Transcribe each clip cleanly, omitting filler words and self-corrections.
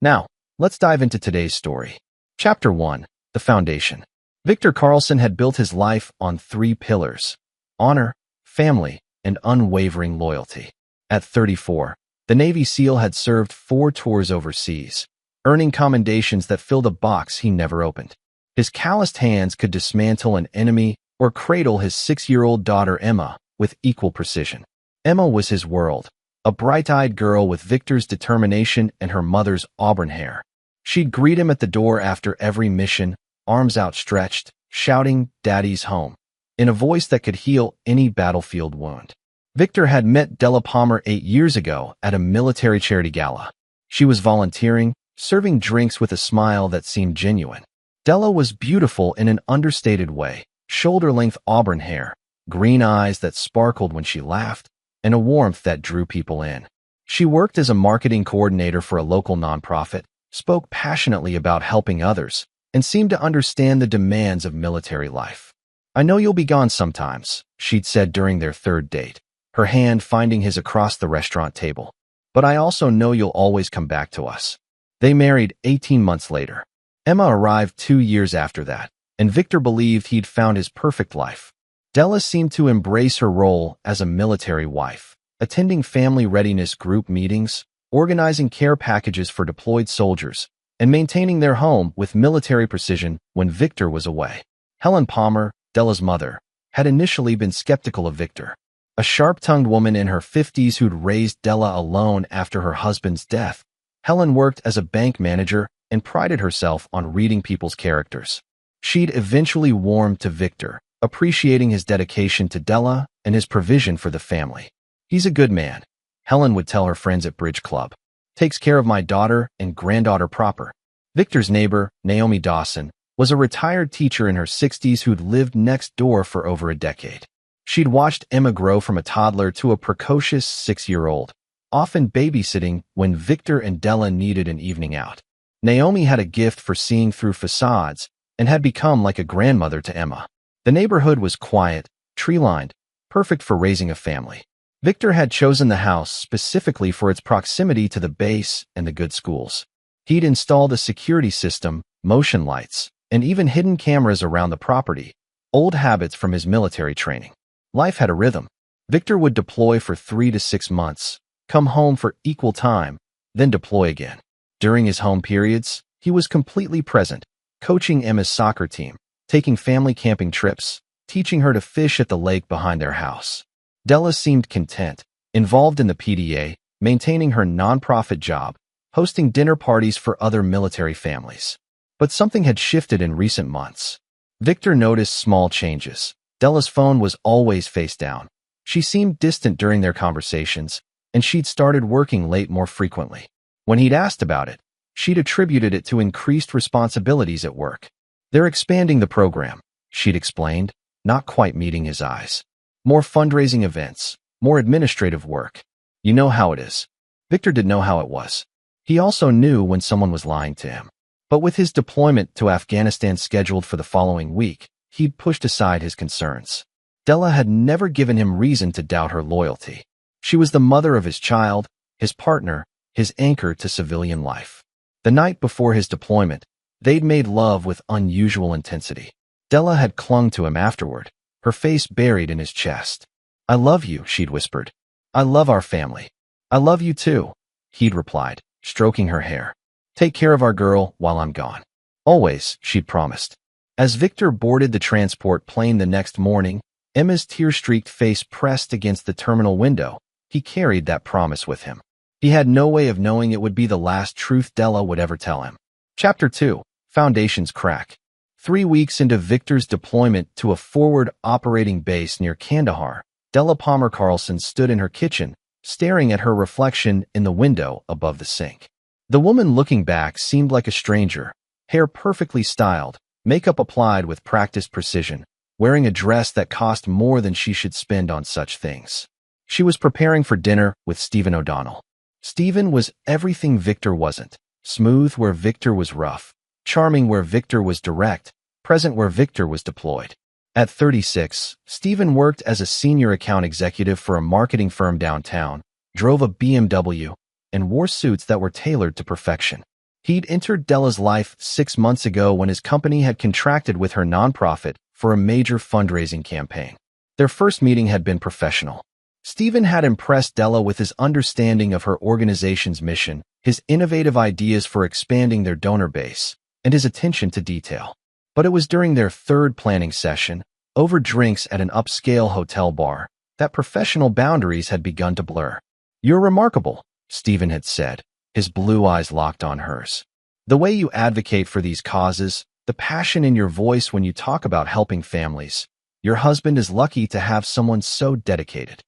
Now, let's dive into today's story. Chapter 1. The Foundation. Victor Carlson had built his life on three pillars: honor, family, and unwavering loyalty. At 34, the Navy SEAL had served 4 tours overseas, earning commendations that filled a box he never opened. His calloused hands could dismantle an enemy or cradle his 6-year-old daughter Emma with equal precision. Emma was his world, a bright-eyed girl with Victor's determination and her mother's auburn hair. She'd greet him at the door after every mission, arms outstretched, shouting, "Daddy's home," in a voice that could heal any battlefield wound. Victor had met Della Palmer 8 years ago at a military charity gala. She was volunteering, serving drinks with a smile that seemed genuine. Della was beautiful in an understated way: shoulder-length auburn hair, green eyes that sparkled when she laughed, and a warmth that drew people in. She worked as a marketing coordinator for a local nonprofit, spoke passionately about helping others, and seemed to understand the demands of military life. "I know you'll be gone sometimes," she'd said during their third date, her hand finding his across the restaurant table. "But I also know you'll always come back to us." They married 18 months later. Emma arrived 2 years after that, and Victor believed he'd found his perfect life. Della seemed to embrace her role as a military wife, attending family readiness group meetings, organizing care packages for deployed soldiers, and maintaining their home with military precision when Victor was away. Helen Palmer, Della's mother, had initially been skeptical of Victor. A sharp-tongued woman in her 50s who'd raised Della alone after her husband's death, Helen worked as a bank manager and prided herself on reading people's characters. She'd eventually warmed to Victor, appreciating his dedication to Della and his provision for the family. "He's a good man," Helen would tell her friends at Bridge Club. "Takes care of my daughter and granddaughter proper." Victor's neighbor, Naomi Dawson, was a retired teacher in her 60s who'd lived next door for over a decade. She'd watched Emma grow from a toddler to a precocious 6-year-old, often babysitting when Victor and Della needed an evening out. Naomi had a gift for seeing through facades and had become like a grandmother to Emma. The neighborhood was quiet, tree-lined, perfect for raising a family. Victor had chosen the house specifically for its proximity to the base and the good schools. He'd installed a security system, motion lights, and even hidden cameras around the property, old habits from his military training. Life had a rhythm. Victor would deploy for 3 to 6 months, come home for equal time, then deploy again. During his home periods, he was completely present, coaching Emma's soccer team, taking family camping trips, teaching her to fish at the lake behind their house. Della seemed content, involved in the PDA, maintaining her nonprofit job, hosting dinner parties for other military families. But something had shifted in recent months. Victor noticed small changes. Della's phone was always face down. She seemed distant during their conversations, and she'd started working late more frequently. When he'd asked about it, she'd attributed it to increased responsibilities at work. "They're expanding the program," she'd explained, not quite meeting his eyes. "More fundraising events, more administrative work. You know how it is." Victor didn't know how it was. He also knew when someone was lying to him. But with his deployment to Afghanistan scheduled for the following week, he'd pushed aside his concerns. Della had never given him reason to doubt her loyalty. She was the mother of his child, his partner, his anchor to civilian life. The night before his deployment, they'd made love with unusual intensity. Della had clung to him afterward, her face buried in his chest. "I love you," she'd whispered. "I love our family." "I love you too," he'd replied, stroking her hair. "Take care of our girl while I'm gone." "Always," she'd promised. As Victor boarded the transport plane the next morning, Emma's tear-streaked face pressed against the terminal window. He carried that promise with him. He had no way of knowing it would be the last truth Della would ever tell him. Chapter 2. Foundations Crack. 3 weeks into Victor's deployment to a forward operating base near Kandahar, Della Palmer Carlson stood in her kitchen, staring at her reflection in the window above the sink. The woman looking back seemed like a stranger, hair perfectly styled, makeup applied with practiced precision, wearing a dress that cost more than she should spend on such things. She was preparing for dinner with Stephen O'Donnell. Stephen was everything Victor wasn't: smooth where Victor was rough, charming where Victor was direct, present where Victor was deployed. At 36, Stephen worked as a senior account executive for a marketing firm downtown, drove a BMW, and wore suits that were tailored to perfection. He'd entered Della's life 6 months ago when his company had contracted with her nonprofit for a major fundraising campaign. Their first meeting had been professional. Stephen had impressed Della with his understanding of her organization's mission, his innovative ideas for expanding their donor base, and his attention to detail. But it was during their third planning session, over drinks at an upscale hotel bar, that professional boundaries had begun to blur. "You're remarkable," Stephen had said, his blue eyes locked on hers. "The way you advocate for these causes, the passion in your voice when you talk about helping families. Your husband is lucky to have someone so dedicated."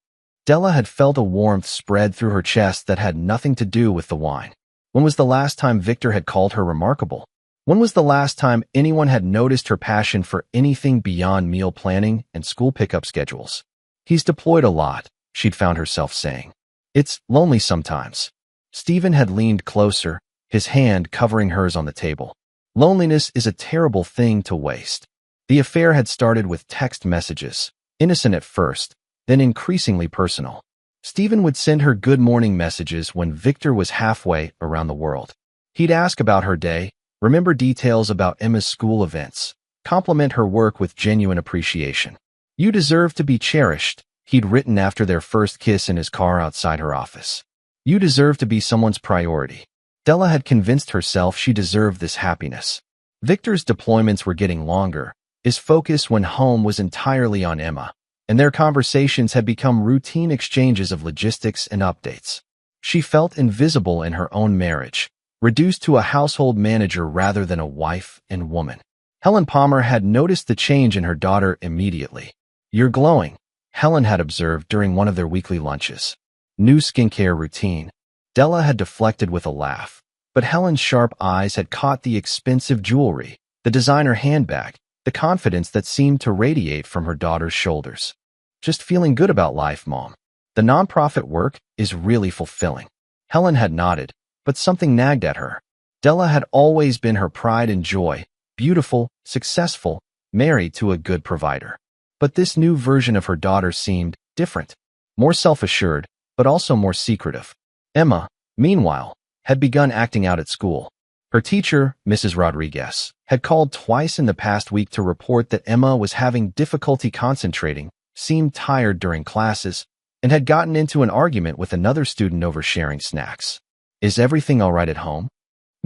Della had felt a warmth spread through her chest that had nothing to do with the wine. When was the last time Victor had called her remarkable? When was the last time anyone had noticed her passion for anything beyond meal planning and school pickup schedules? "He's deployed a lot," she'd found herself saying. "It's lonely sometimes." Stephen had leaned closer, his hand covering hers on the table. Loneliness is a terrible thing to waste. The affair had started with text messages, innocent at first, then increasingly personal. Stephen would send her good morning messages when Victor was halfway around the world. He'd ask about her day, remember details about Emma's school events, compliment her work with genuine appreciation. "You deserve to be cherished," he'd written after their first kiss in his car outside her office. "You deserve to be someone's priority." Della had convinced herself she deserved this happiness. Victor's deployments were getting longer. His focus when home was entirely on Emma, and their conversations had become routine exchanges of logistics and updates. She felt invisible in her own marriage, reduced to a household manager rather than a wife and woman. Helen Palmer had noticed the change in her daughter immediately. "You're glowing," Helen had observed during one of their weekly lunches. New skincare routine. Della had deflected with a laugh, but Helen's sharp eyes had caught the expensive jewelry, the designer handbag, the confidence that seemed to radiate from her daughter's shoulders. "Just feeling good about life, Mom. The nonprofit work is really fulfilling." Helen had nodded, but something nagged at her. Della had always been her pride and joy, beautiful, successful, married to a good provider. But this new version of her daughter seemed different, more self-assured, but also more secretive. Emma, meanwhile, had begun acting out at school. Her teacher, Mrs. Rodriguez, had called twice in the past week to report that Emma was having difficulty concentrating, seemed tired during classes, and had gotten into an argument with another student over sharing snacks. "Is everything all right at home?"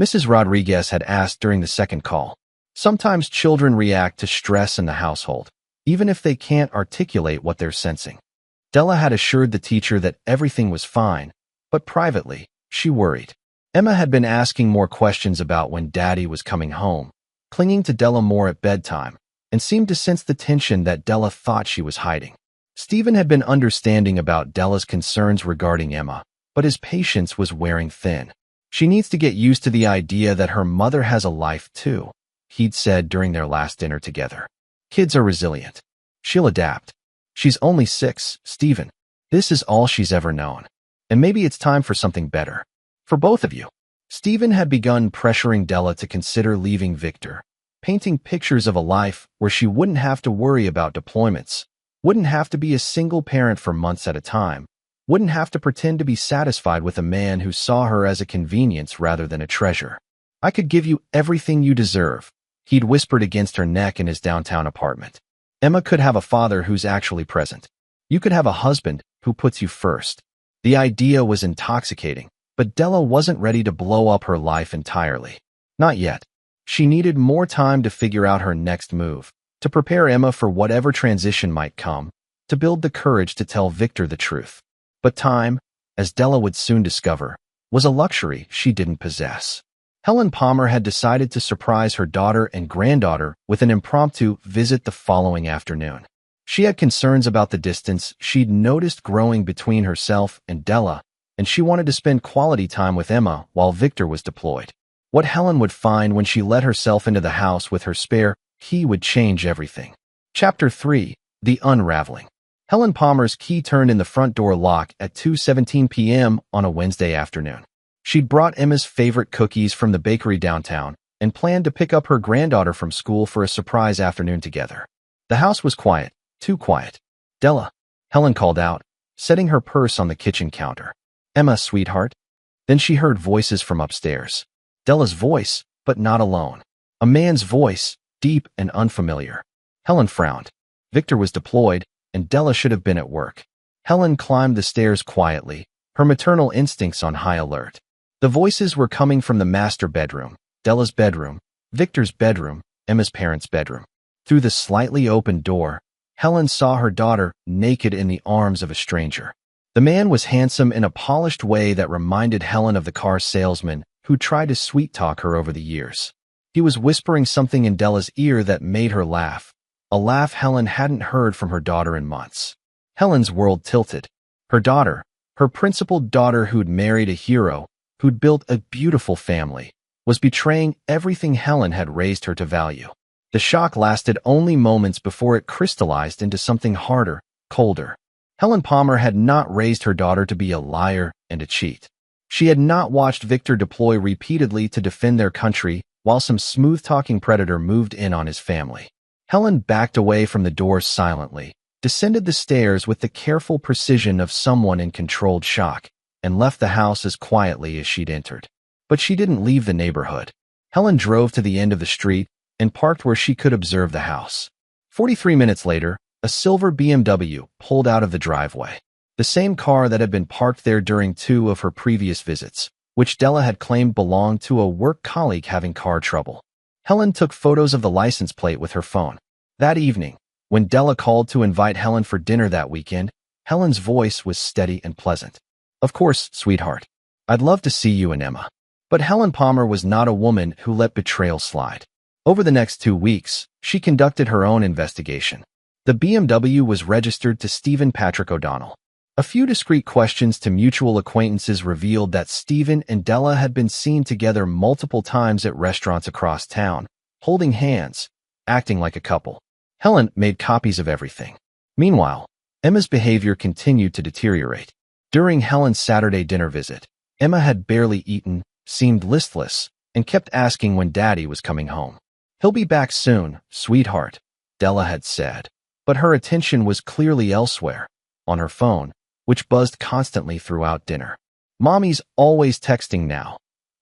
Mrs. Rodriguez had asked during the second call. Sometimes children react to stress in the household, even if they can't articulate what they're sensing. Della had assured the teacher that everything was fine, but privately, she worried. Emma had been asking more questions about when Daddy was coming home, clinging to Della more at bedtime, and seemed to sense the tension that Della thought she was hiding. Stephen had been understanding about Della's concerns regarding Emma, but his patience was wearing thin. "She needs to get used to the idea that her mother has a life too," he'd said during their last dinner together. "Kids are resilient. She'll adapt. She's only 6, Stephen. This is all she's ever known. And maybe it's time for something better. For both of you." Stephen had begun pressuring Della to consider leaving Victor, painting pictures of a life where she wouldn't have to worry about deployments, wouldn't have to be a single parent for months at a time, wouldn't have to pretend to be satisfied with a man who saw her as a convenience rather than a treasure. "I could give you everything you deserve," he'd whispered against her neck in his downtown apartment. "Emma could have a father who's actually present. You could have a husband who puts you first." The idea was intoxicating, but Della wasn't ready to blow up her life entirely. Not yet. She needed more time to figure out her next move, to prepare Emma for whatever transition might come, to build the courage to tell Victor the truth. But time, as Della would soon discover, was a luxury she didn't possess. Helen Palmer had decided to surprise her daughter and granddaughter with an impromptu visit the following afternoon. She had concerns about the distance she'd noticed growing between herself and Della, and she wanted to spend quality time with Emma while Victor was deployed. What Helen would find when she let herself into the house with her spare key would change everything. Chapter 3. The Unraveling. Helen Palmer's key turned in the front door lock at 2:17 p.m. on a Wednesday afternoon. She'd brought Emma's favorite cookies from the bakery downtown and planned to pick up her granddaughter from school for a surprise afternoon together. The house was quiet, too quiet. "Della," Helen called out, setting her purse on the kitchen counter. "Emma, sweetheart." Then she heard voices from upstairs. Della's voice, but not alone. A man's voice, deep and unfamiliar. Helen frowned. Victor was deployed, and Della should have been at work. Helen climbed the stairs quietly, her maternal instincts on high alert. The voices were coming from the master bedroom, Della's bedroom, Victor's bedroom, Emma's parents' bedroom. Through the slightly open door, Helen saw her daughter naked in the arms of a stranger. The man was handsome in a polished way that reminded Helen of the car salesman who tried to sweet-talk her over the years. He was whispering something in Della's ear that made her laugh, a laugh Helen hadn't heard from her daughter in months. Helen's world tilted. Her daughter, her principled daughter who'd married a hero, who'd built a beautiful family, was betraying everything Helen had raised her to value. The shock lasted only moments before it crystallized into something harder, colder. Helen Palmer had not raised her daughter to be a liar and a cheat. She had not watched Victor deploy repeatedly to defend their country while some smooth-talking predator moved in on his family. Helen backed away from the door silently, descended the stairs with the careful precision of someone in controlled shock, and left the house as quietly as she'd entered. But she didn't leave the neighborhood. Helen drove to the end of the street and parked where she could observe the house. 43 minutes later, a silver BMW pulled out of the driveway. The same car that had been parked there during 2 of her previous visits, which Della had claimed belonged to a work colleague having car trouble. Helen took photos of the license plate with her phone. That evening, when Della called to invite Helen for dinner that weekend, Helen's voice was steady and pleasant. "Of course, sweetheart. I'd love to see you and Emma." But Helen Palmer was not a woman who let betrayal slide. Over the next 2 weeks, she conducted her own investigation. The BMW was registered to Stephen Patrick O'Donnell. A few discreet questions to mutual acquaintances revealed that Stephen and Della had been seen together multiple times at restaurants across town, holding hands, acting like a couple. Helen made copies of everything. Meanwhile, Emma's behavior continued to deteriorate. During Helen's Saturday dinner visit, Emma had barely eaten, seemed listless, and kept asking when Daddy was coming home. "He'll be back soon, sweetheart," Della had said. But her attention was clearly elsewhere, on her phone, which buzzed constantly throughout dinner. "Mommy's always texting now,"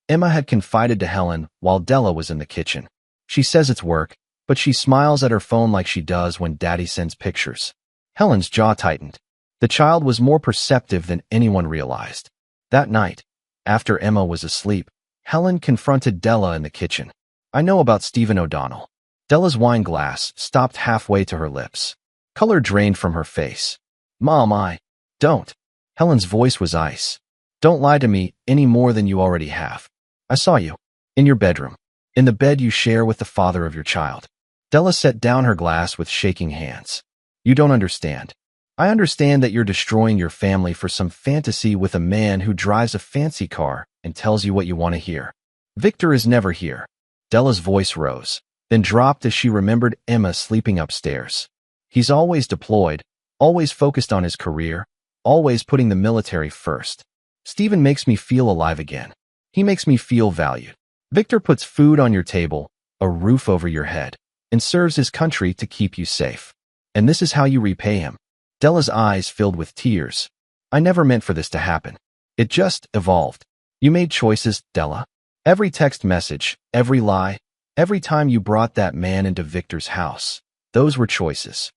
Emma had confided to Helen while Della was in the kitchen. "She says it's work, but she smiles at her phone like she does when Daddy sends pictures." Helen's jaw tightened. The child was more perceptive than anyone realized. That night, after Emma was asleep, Helen confronted Della in the kitchen. "I know about Stephen O'Donnell." Della's wine glass stopped halfway to her lips. Color drained from her face. "Mom, don't." Helen's voice was ice. "Don't lie to me any more than you already have. I saw you. In your bedroom. In the bed you share with the father of your child." Della set down her glass with shaking hands. "You don't understand. I understand that you're destroying your family for some fantasy with a man who drives a fancy car and tells you what you want to hear. Victor is never here." Della's voice rose, then dropped as she remembered Emma sleeping upstairs. "He's always deployed, always focused on his career, always putting the military first. Stephen makes me feel alive again. He makes me feel valued. Victor puts food on your table, a roof over your head, and serves his country to keep you safe. And this is how you repay him." Della's eyes filled with tears. "I never meant for this to happen. It just evolved. You made choices, Della. Every text message, every lie, every time you brought that man into Victor's house, those were choices."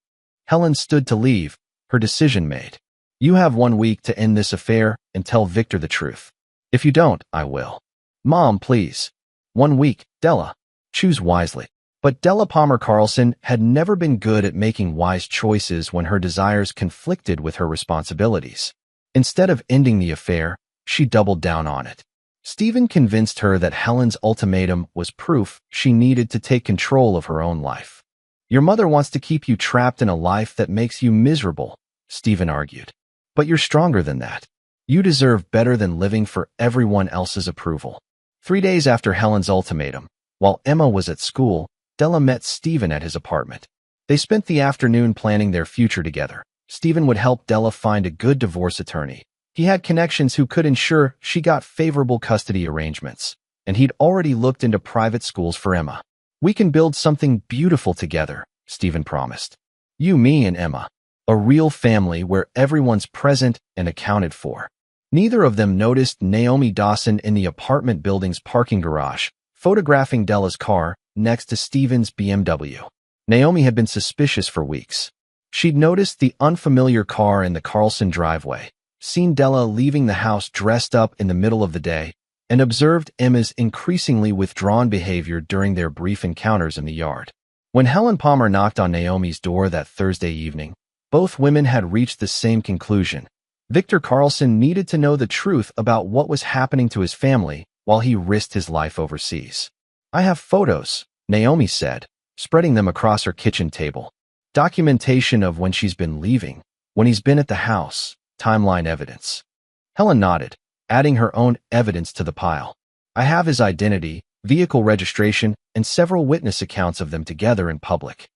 Helen stood to leave, her decision made. "You have 1 week to end this affair and tell Victor the truth. If you don't, I will." "Mom, please." 1 week, Della. Choose wisely. But Della Palmer Carlson had never been good at making wise choices when her desires conflicted with her responsibilities. Instead of ending the affair, she doubled down on it. Stephen convinced her that Helen's ultimatum was proof she needed to take control of her own life. "Your mother wants to keep you trapped in a life that makes you miserable," Stephen argued. "But you're stronger than that. You deserve better than living for everyone else's approval." 3 days after Helen's ultimatum, while Emma was at school, Della met Stephen at his apartment. They spent the afternoon planning their future together. Stephen would help Della find a good divorce attorney. He had connections who could ensure she got favorable custody arrangements, and he'd already looked into private schools for Emma. "We can build something beautiful together," Stephen promised. "You, me, and Emma. A real family where everyone's present and accounted for." Neither of them noticed Naomi Dawson in the apartment building's parking garage, photographing Della's car next to Steven's BMW. Naomi had been suspicious for weeks. She'd noticed the unfamiliar car in the Carlson driveway, seen Della leaving the house dressed up in the middle of the day, and observed Emma's increasingly withdrawn behavior during their brief encounters in the yard. When Helen Palmer knocked on Naomi's door that Thursday evening, both women had reached the same conclusion. Victor Carlson needed to know the truth about what was happening to his family while he risked his life overseas. "I have photos," Naomi said, spreading them across her kitchen table. "Documentation of when she's been leaving, when he's been at the house, timeline evidence." Helen nodded, adding her own evidence to the pile. "I have his identity, vehicle registration, and several witness accounts of them together in public."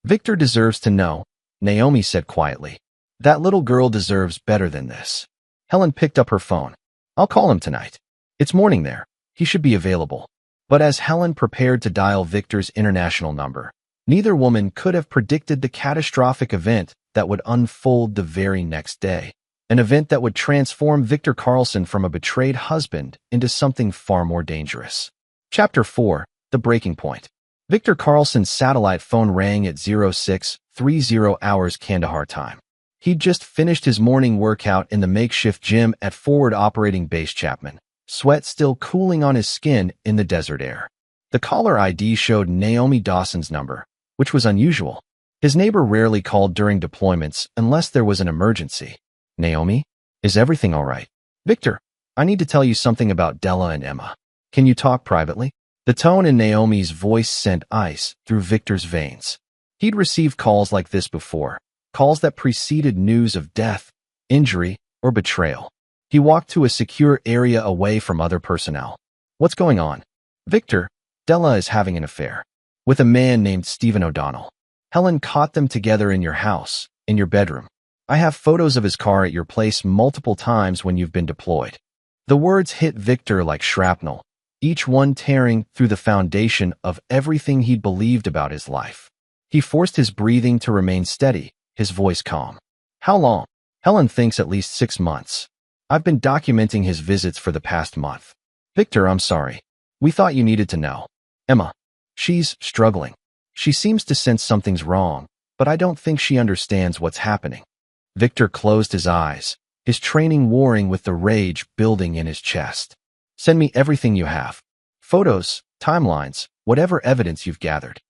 "Victor deserves to know," Naomi said quietly. "That little girl deserves better than this." Helen picked up her phone. "I'll call him tonight. It's morning there. He should be available." But as Helen prepared to dial Victor's international number, neither woman could have predicted the catastrophic event that would unfold the very next day. An event that would transform Victor Carlson from a betrayed husband into something far more dangerous. Chapter 4. The Breaking Point. Victor Carlson's satellite phone rang at 0630 hours Kandahar time. He'd just finished his morning workout in the makeshift gym at Forward Operating Base Chapman, sweat still cooling on his skin in the desert air. The caller ID showed Naomi Dawson's number, which was unusual. His neighbor rarely called during deployments unless there was an emergency. "Naomi? Is everything all right?" "Victor, I need to tell you something about Della and Emma. Can you talk privately?" The tone in Naomi's voice sent ice through Victor's veins. He'd received calls like this before, calls that preceded news of death, injury, or betrayal. He walked to a secure area away from other personnel. "What's going on?" "Victor, Della is having an affair with a man named Stephen O'Donnell. Helen caught them together in your house, in your bedroom. I have photos of his car at your place multiple times when you've been deployed." The words hit Victor like shrapnel, each one tearing through the foundation of everything he'd believed about his life. He forced his breathing to remain steady, his voice calm. "How long?" "Helen thinks at least 6 months. I've been documenting his visits for the past month." "Victor, I'm sorry. We thought you needed to know." "Emma. She's struggling. She seems to sense something's wrong, but I don't think she understands what's happening." Victor closed his eyes, his training warring with the rage building in his chest. "Send me everything you have. Photos, timelines, whatever evidence you've gathered."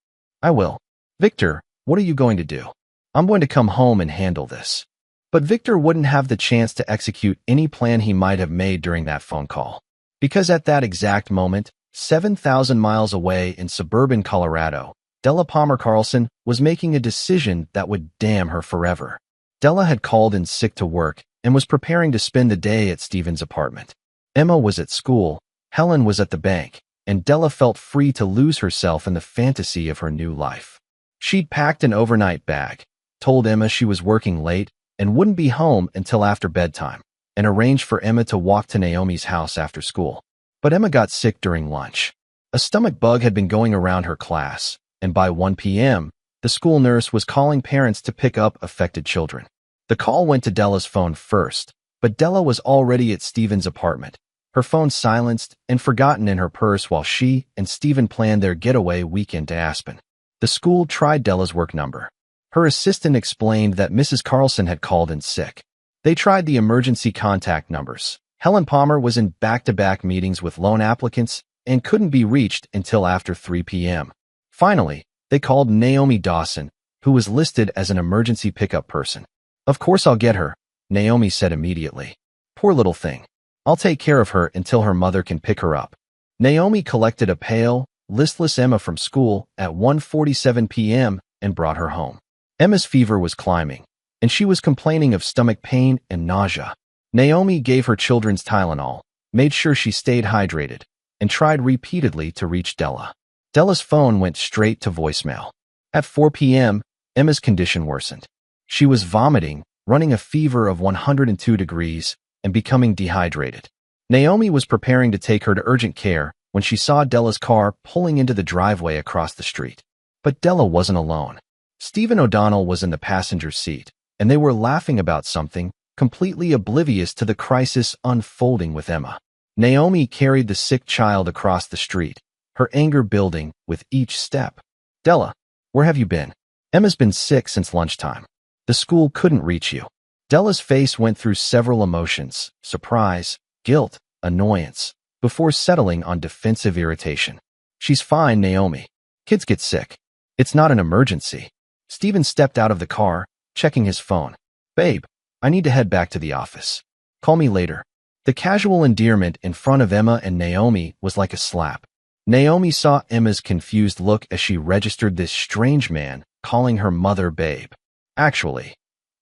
"I will." "Victor, what are you going to do?" "I'm going to come home and handle this." But Victor wouldn't have the chance to execute any plan he might have made during that phone call. Because at that exact moment, 7,000 miles away in suburban Colorado, Della Palmer Carlson was making a decision that would damn her forever. Della had called in sick to work and was preparing to spend the day at Steven's apartment. Emma was at school, Helen was at the bank, and Della felt free to lose herself in the fantasy of her new life. She'd packed an overnight bag, told Emma she was working late and wouldn't be home until after bedtime, and arranged for Emma to walk to Naomi's house after school. But Emma got sick during lunch. A stomach bug had been going around her class, and by 1 p.m., the school nurse was calling parents to pick up affected children. The call went to Della's phone first, but Della was already at Steven's apartment, her phone silenced and forgotten in her purse while she and Steven planned their getaway weekend to Aspen. The school tried Della's work number. Her assistant explained that Mrs. Carlson had called in sick. They tried the emergency contact numbers. Helen Palmer was in back-to-back meetings with loan applicants and couldn't be reached until after 3 p.m. Finally, they called Naomi Dawson, who was listed as an emergency pickup person. "Of course I'll get her," Naomi said immediately. "Poor little thing. I'll take care of her until her mother can pick her up." Naomi collected a pale, listless Emma from school at 1:47 p.m. and brought her home. Emma's fever was climbing, and she was complaining of stomach pain and nausea. Naomi gave her children's Tylenol, made sure she stayed hydrated, and tried repeatedly to reach Della. Della's phone went straight to voicemail. At 4 p.m., Emma's condition worsened. She was vomiting, running a fever of 102 degrees, and becoming dehydrated. Naomi was preparing to take her to urgent care when she saw Della's car pulling into the driveway across the street. But Della wasn't alone. Stephen O'Donnell was in the passenger seat, and they were laughing about something, completely oblivious to the crisis unfolding with Emma. Naomi carried the sick child across the street, her anger building with each step. Della, where have you been? Emma's been sick since lunchtime. The school couldn't reach you. Della's face went through several emotions: surprise, guilt, annoyance, before settling on defensive irritation. She's fine, Naomi. Kids get sick. It's not an emergency. Stephen stepped out of the car, checking his phone. Babe, I need to head back to the office. Call me later. The casual endearment in front of Emma and Naomi was like a slap. Naomi saw Emma's confused look as she registered this strange man calling her mother babe. Actually,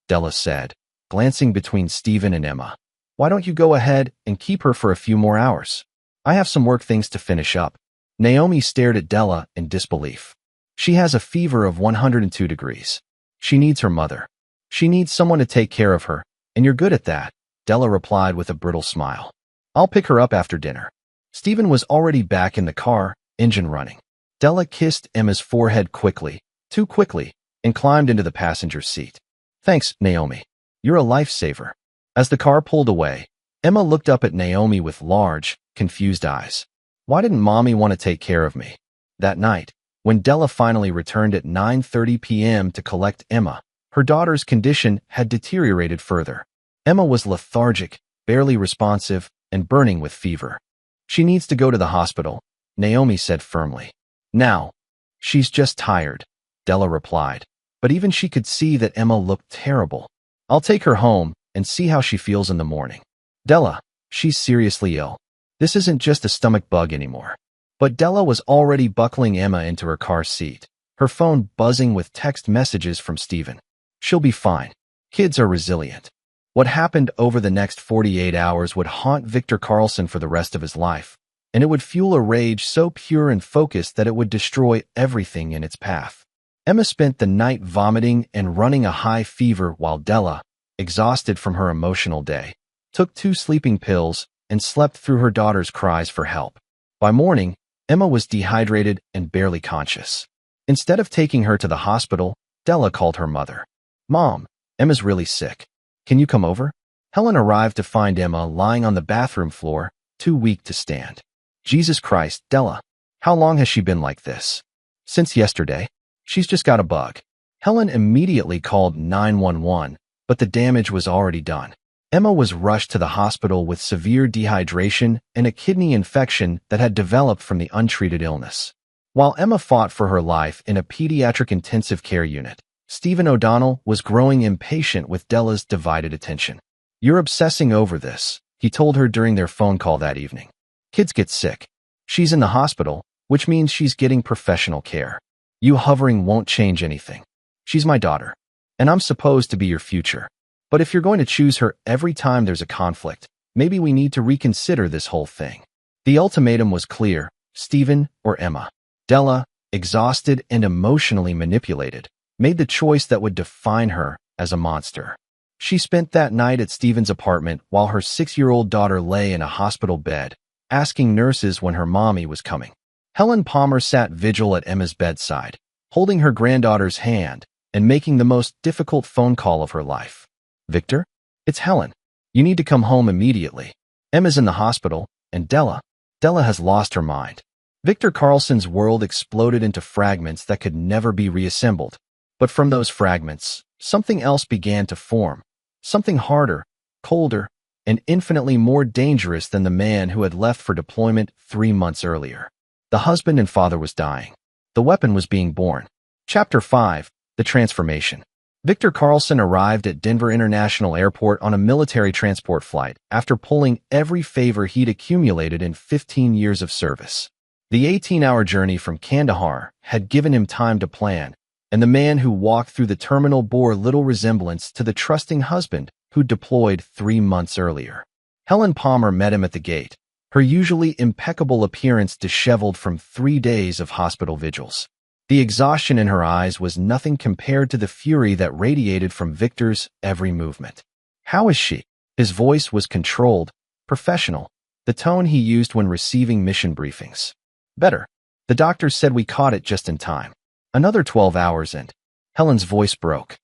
Della said, glancing between Stephen and Emma, why don't you go ahead and keep her for a few more hours? I have some work things to finish up. Naomi stared at Della in disbelief. She has a fever of 102 degrees. She needs her mother. She needs someone to take care of her, and you're good at that, Della replied with a brittle smile. I'll pick her up after dinner. Stephen was already back in the car, engine running. Della kissed Emma's forehead quickly, too quickly, and climbed into the passenger seat. Thanks, Naomi. You're a lifesaver. As the car pulled away, Emma looked up at Naomi with large, confused eyes. Why didn't Mommy want to take care of me? That night, when Della finally returned at 9:30 p.m. to collect Emma, her daughter's condition had deteriorated further. Emma was lethargic, barely responsive, and burning with fever. She needs to go to the hospital, Naomi said firmly. Now. She's just tired, Della replied, but even she could see that Emma looked terrible. I'll take her home and see how she feels in the morning. Della, she's seriously ill. This isn't just a stomach bug anymore. But Della was already buckling Emma into her car seat, her phone buzzing with text messages from Stephen. She'll be fine. Kids are resilient. What happened over the next 48 hours would haunt Victor Carlson for the rest of his life, and it would fuel a rage so pure and focused that it would destroy everything in its path. Emma spent the night vomiting and running a high fever while Della, exhausted from her emotional day, took 2 sleeping pills and slept through her daughter's cries for help. By morning, Emma was dehydrated and barely conscious. Instead of taking her to the hospital, Della called her mother. Mom, Emma's really sick. Can you come over? Helen arrived to find Emma lying on the bathroom floor, too weak to stand. Jesus Christ, Della. How long has she been like this? Since yesterday. She's just got a bug. Helen immediately called 911, but the damage was already done. Emma was rushed to the hospital with severe dehydration and a kidney infection that had developed from the untreated illness. While Emma fought for her life in a pediatric intensive care unit, Stephen O'Donnell was growing impatient with Della's divided attention. You're obsessing over this, he told her during their phone call that evening. Kids get sick. She's in the hospital, which means she's getting professional care. You hovering won't change anything. She's my daughter, and I'm supposed to be your future. But if you're going to choose her every time there's a conflict, maybe we need to reconsider this whole thing. The ultimatum was clear: Stephen or Emma. Della, exhausted and emotionally manipulated, made the choice that would define her as a monster. She spent that night at Stephen's apartment while her 6-year-old daughter lay in a hospital bed, asking nurses when her mommy was coming. Helen Palmer sat vigil at Emma's bedside, holding her granddaughter's hand and making the most difficult phone call of her life. Victor? It's Helen. You need to come home immediately. Emma's in the hospital, and Della has lost her mind. Victor Carlson's world exploded into fragments that could never be reassembled. But from those fragments, something else began to form. Something harder, colder, and infinitely more dangerous than the man who had left for deployment 3 months earlier. The husband and father was dying. The weapon was being born. Chapter 5, The Transformation. Victor Carlson arrived at Denver International Airport on a military transport flight after pulling every favor he'd accumulated in 15 years of service. The 18-hour journey from Kandahar had given him time to plan, and the man who walked through the terminal bore little resemblance to the trusting husband who deployed 3 months earlier. Helen Palmer met him at the gate, her usually impeccable appearance disheveled from 3 days of hospital vigils. The exhaustion in her eyes was nothing compared to the fury that radiated from Victor's every movement. How is she? His voice was controlled, professional, the tone he used when receiving mission briefings. Better. The doctor said we caught it just in time. Another 12 hours and Helen's voice broke.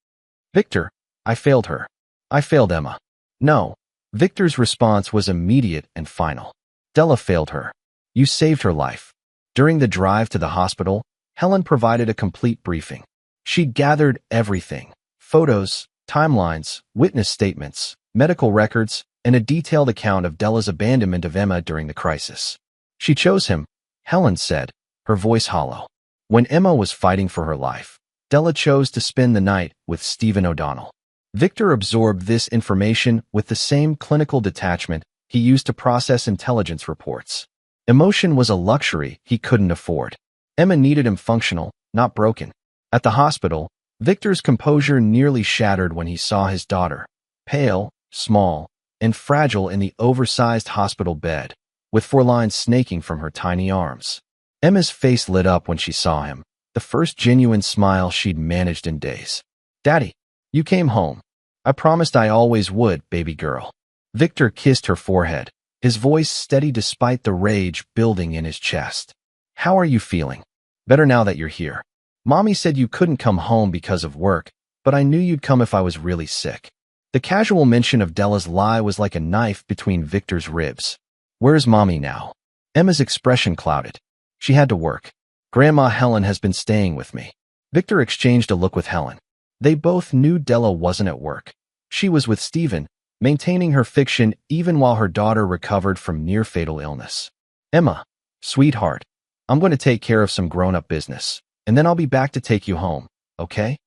Victor, I failed her. I failed Emma. No. Victor's response was immediate and final. Della failed her. You saved her life. During the drive to the hospital, Helen provided a complete briefing. She'd gathered everything: photos, timelines, witness statements, medical records, and a detailed account of Della's abandonment of Emma during the crisis. She chose him, Helen said, her voice hollow. When Emma was fighting for her life, Della chose to spend the night with Stephen O'Donnell. Victor absorbed this information with the same clinical detachment he used to process intelligence reports. Emotion was a luxury he couldn't afford. Emma needed him functional, not broken. At the hospital, Victor's composure nearly shattered when he saw his daughter, pale, small, and fragile in the oversized hospital bed, with 4 lines snaking from her tiny arms. Emma's face lit up when she saw him, the first genuine smile she'd managed in days. "Daddy, you came home. I promised I always would, baby girl." Victor kissed her forehead, his voice steady despite the rage building in his chest. "How are you feeling?" "Better now that you're here. Mommy said you couldn't come home because of work, but I knew you'd come if I was really sick." The casual mention of Della's lie was like a knife between Victor's ribs. "Where's Mommy now?" Emma's expression clouded. "She had to work. Grandma Helen has been staying with me." Victor exchanged a look with Helen. They both knew Della wasn't at work. She was with Stephen, maintaining her fiction even while her daughter recovered from near-fatal illness. "Emma, sweetheart, I'm going to take care of some grown-up business, and then I'll be back to take you home, okay?"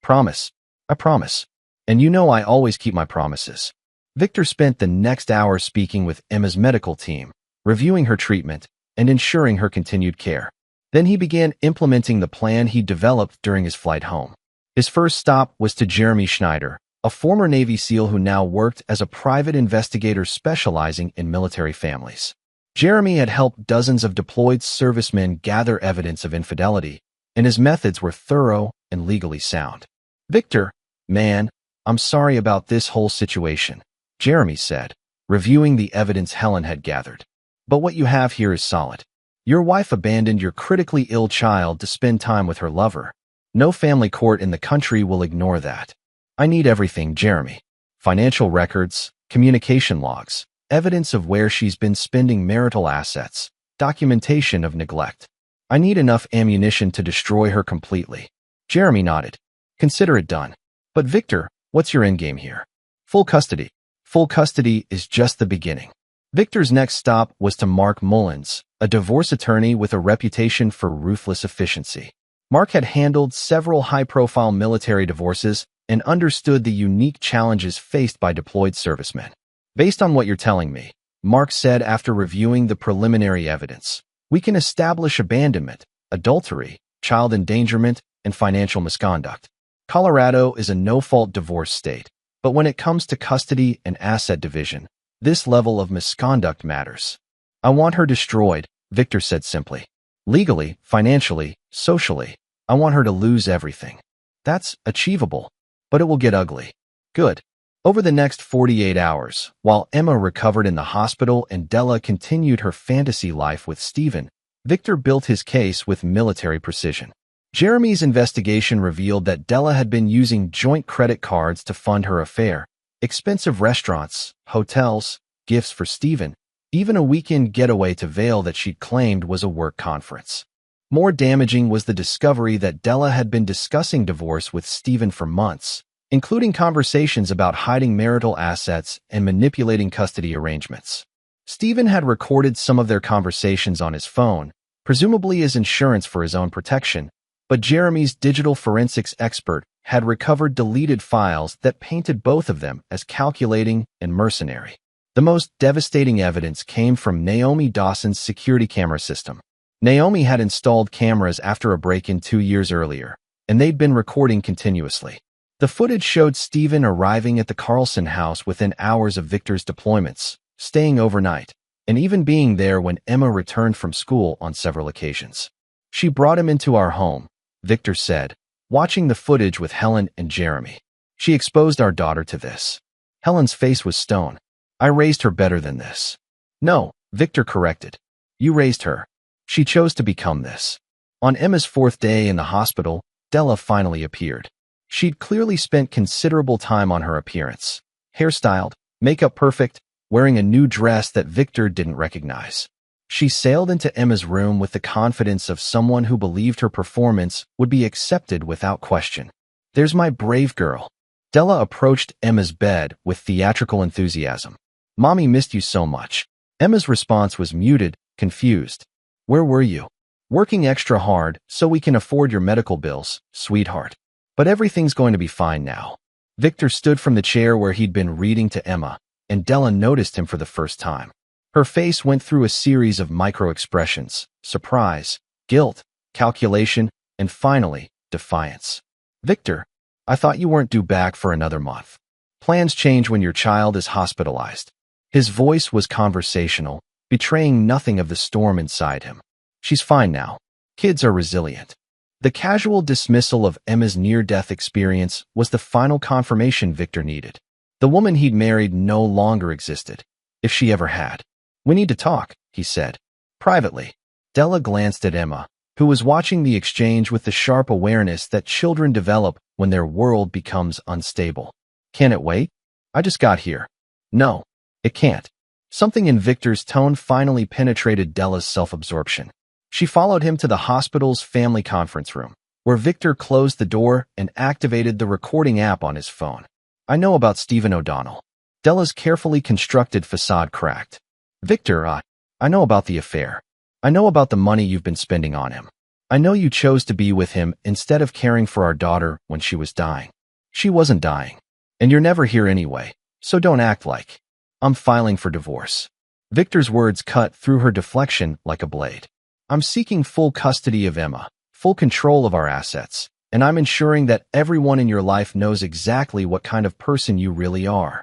"Promise." "I promise. And you know I always keep my promises." Victor spent the next hour speaking with Emma's medical team, reviewing her treatment, and ensuring her continued care. Then he began implementing the plan he developed during his flight home. His first stop was to Jeremy Schneider, a former Navy SEAL who now worked as a private investigator specializing in military families. Jeremy had helped dozens of deployed servicemen gather evidence of infidelity, and his methods were thorough and legally sound. "Victor, man, I'm sorry about this whole situation," Jeremy said, reviewing the evidence Helen had gathered. "But what you have here is solid. Your wife abandoned your critically ill child to spend time with her lover. No family court in the country will ignore that. I need everything, Jeremy. Financial records, communication logs, evidence of where she's been spending marital assets, documentation of neglect. I need enough ammunition to destroy her completely." Jeremy nodded. "Consider it done. But Victor, what's your endgame here?" "Full custody." "Full custody is just the beginning." Victor's next stop was to Mark Mullins, a divorce attorney with a reputation for ruthless efficiency. Mark had handled several high-profile military divorces and understood the unique challenges faced by deployed servicemen. "Based on what you're telling me," Mark said after reviewing the preliminary evidence, "we can establish abandonment, adultery, child endangerment, and financial misconduct. Colorado is a no-fault divorce state, but when it comes to custody and asset division, this level of misconduct matters." "I want her destroyed," Victor said simply. "Legally, financially, socially, I want her to lose everything." "That's achievable, but it will get ugly." "Good." Over the next 48 hours, while Emma recovered in the hospital and Della continued her fantasy life with Stephen, Victor built his case with military precision. Jeremy's investigation revealed that Della had been using joint credit cards to fund her affair, expensive restaurants, hotels, gifts for Stephen, even a weekend getaway to Vail that she'd claimed was a work conference. More damaging was the discovery that Della had been discussing divorce with Stephen for months, including conversations about hiding marital assets and manipulating custody arrangements. Stephen had recorded some of their conversations on his phone, presumably as insurance for his own protection, but Jeremy's digital forensics expert had recovered deleted files that painted both of them as calculating and mercenary. The most devastating evidence came from Naomi Dawson's security camera system. Naomi had installed cameras after a break-in 2 years earlier, and they'd been recording continuously. The footage showed Stephen arriving at the Carlson house within hours of Victor's deployments, staying overnight, and even being there when Emma returned from school on several occasions. "She brought him into our home," Victor said, watching the footage with Helen and Jeremy. "She exposed our daughter to this." Helen's face was stone. "I raised her better than this." "No," Victor corrected. "You raised her. She chose to become this." On Emma's 4th day in the hospital, Della finally appeared. She'd clearly spent considerable time on her appearance. Hairstyled, makeup perfect, wearing a new dress that Victor didn't recognize. She sailed into Emma's room with the confidence of someone who believed her performance would be accepted without question. "There's my brave girl." Della approached Emma's bed with theatrical enthusiasm. "Mommy missed you so much." Emma's response was muted, confused. "Where were you?" "Working extra hard so we can afford your medical bills, sweetheart. But everything's going to be fine now." Victor stood from the chair where he'd been reading to Emma, and Della noticed him for the first time. Her face went through a series of micro-expressions: surprise, guilt, calculation, and finally, defiance. "Victor, I thought you weren't due back for another month. Plans change when your child is hospitalized." His voice was conversational, betraying nothing of the storm inside him. "She's fine now. Kids are resilient." The casual dismissal of Emma's near-death experience was the final confirmation Victor needed. The woman he'd married no longer existed, if she ever had. "We need to talk," he said. Privately, Della glanced at Emma, who was watching the exchange with the sharp awareness that children develop when their world becomes unstable. "Can it wait? I just got here." "No, it can't." Something in Victor's tone finally penetrated Della's self-absorption. She followed him to the hospital's family conference room, where Victor closed the door and activated the recording app on his phone. "I know about Stephen O'Donnell." Della's carefully constructed facade cracked. "Victor, I know about the affair. I know about the money you've been spending on him. I know you chose to be with him instead of caring for our daughter when she was dying. She wasn't dying. And you're never here anyway, so don't act like I'm filing for divorce." Victor's words cut through her deflection like a blade. "I'm seeking full custody of Emma, full control of our assets, and I'm ensuring that everyone in your life knows exactly what kind of person you really are."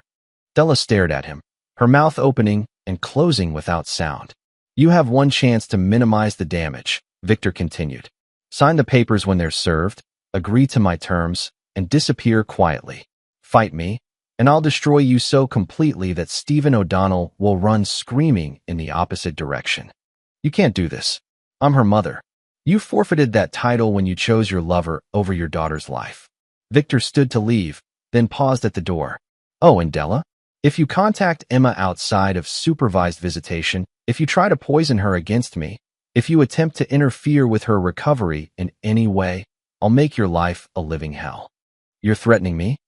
Della stared at him, her mouth opening and closing without sound. "You have one chance to minimize the damage," Victor continued. "Sign the papers when they're served, agree to my terms, and disappear quietly. Fight me, and I'll destroy you so completely that Stephen O'Donnell will run screaming in the opposite direction." "You can't do this. I'm her mother. You forfeited that title when you chose your lover over your daughter's life." Victor stood to leave, then paused at the door. "Oh, and Della? If you contact Emma outside of supervised visitation, if you try to poison her against me, if you attempt to interfere with her recovery in any way, I'll make your life a living hell." "You're threatening me?"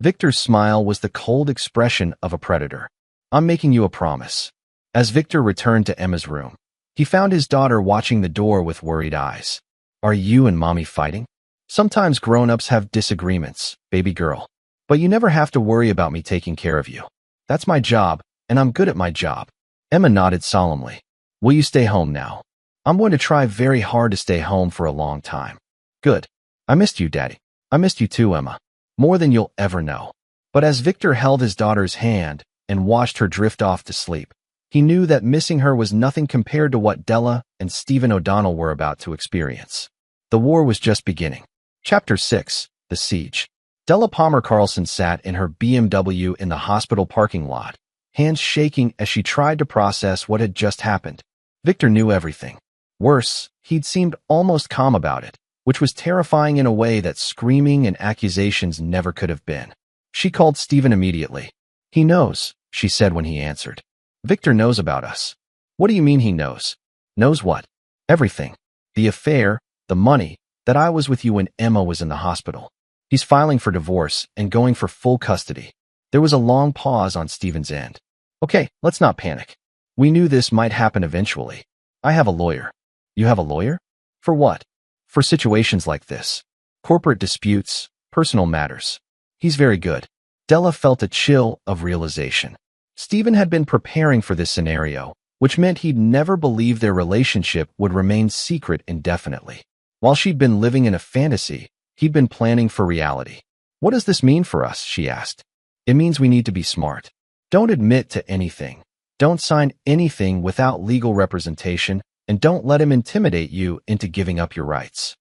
Victor's smile was the cold expression of a predator. "I'm making you a promise." As Victor returned to Emma's room, he found his daughter watching the door with worried eyes. "Are you and Mommy fighting?" "Sometimes grown-ups have disagreements, baby girl. But you never have to worry about me taking care of you. That's my job, and I'm good at my job." Emma nodded solemnly. "Will you stay home now?" "I'm going to try very hard to stay home for a long time." "Good. I missed you, Daddy." "I missed you too, Emma. More than you'll ever know." But as Victor held his daughter's hand and watched her drift off to sleep, he knew that missing her was nothing compared to what Della and Stephen O'Donnell were about to experience. The war was just beginning. Chapter 6: The Siege. Della Palmer Carlson sat in her BMW in the hospital parking lot, hands shaking as she tried to process what had just happened. Victor knew everything. Worse, he'd seemed almost calm about it, which was terrifying in a way that screaming and accusations never could have been. She called Stephen immediately. "He knows," she said when he answered. "Victor knows about us." "What do you mean he knows?" "Knows what?" "Everything. The affair, the money, that I was with you when Emma was in the hospital. He's filing for divorce and going for full custody." There was a long pause on Stephen's end. "Okay, let's not panic. We knew this might happen eventually. I have a lawyer." "You have a lawyer? For what?" "For situations like this. Corporate disputes, personal matters. He's very good." Della felt a chill of realization. Stephen had been preparing for this scenario, which meant he'd never believed their relationship would remain secret indefinitely. While she'd been living in a fantasy, he'd been planning for reality. "What does this mean for us?" she asked. "It means we need to be smart. Don't admit to anything. Don't sign anything without legal representation, and don't let him intimidate you into giving up your rights."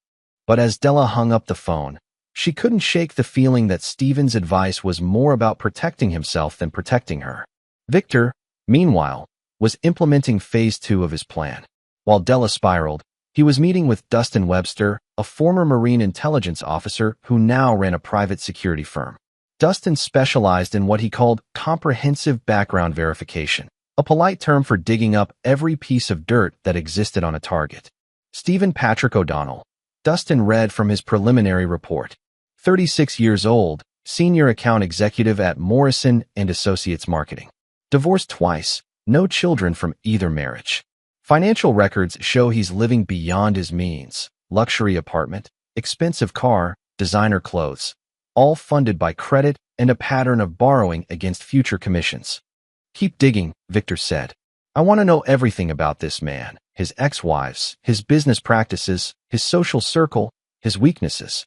But as Della hung up the phone, she couldn't shake the feeling that Stephen's advice was more about protecting himself than protecting her. Victor, meanwhile, was implementing phase 2 of his plan. While Della spiraled, he was meeting with Dustin Webster, a former Marine intelligence officer who now ran a private security firm. Dustin specialized in what he called comprehensive background verification, a polite term for digging up every piece of dirt that existed on a target. Stephen Patrick O'Donnell. Dustin read from his preliminary report. 36 years old, senior account executive at Morrison & Associates Marketing. Divorced twice, no children from either marriage. Financial records show he's living beyond his means. Luxury apartment, expensive car, designer clothes, all funded by credit and a pattern of borrowing against future commissions. Keep digging, Victor said. I want to know everything about this man, his ex-wives, his business practices, his social circle, his weaknesses.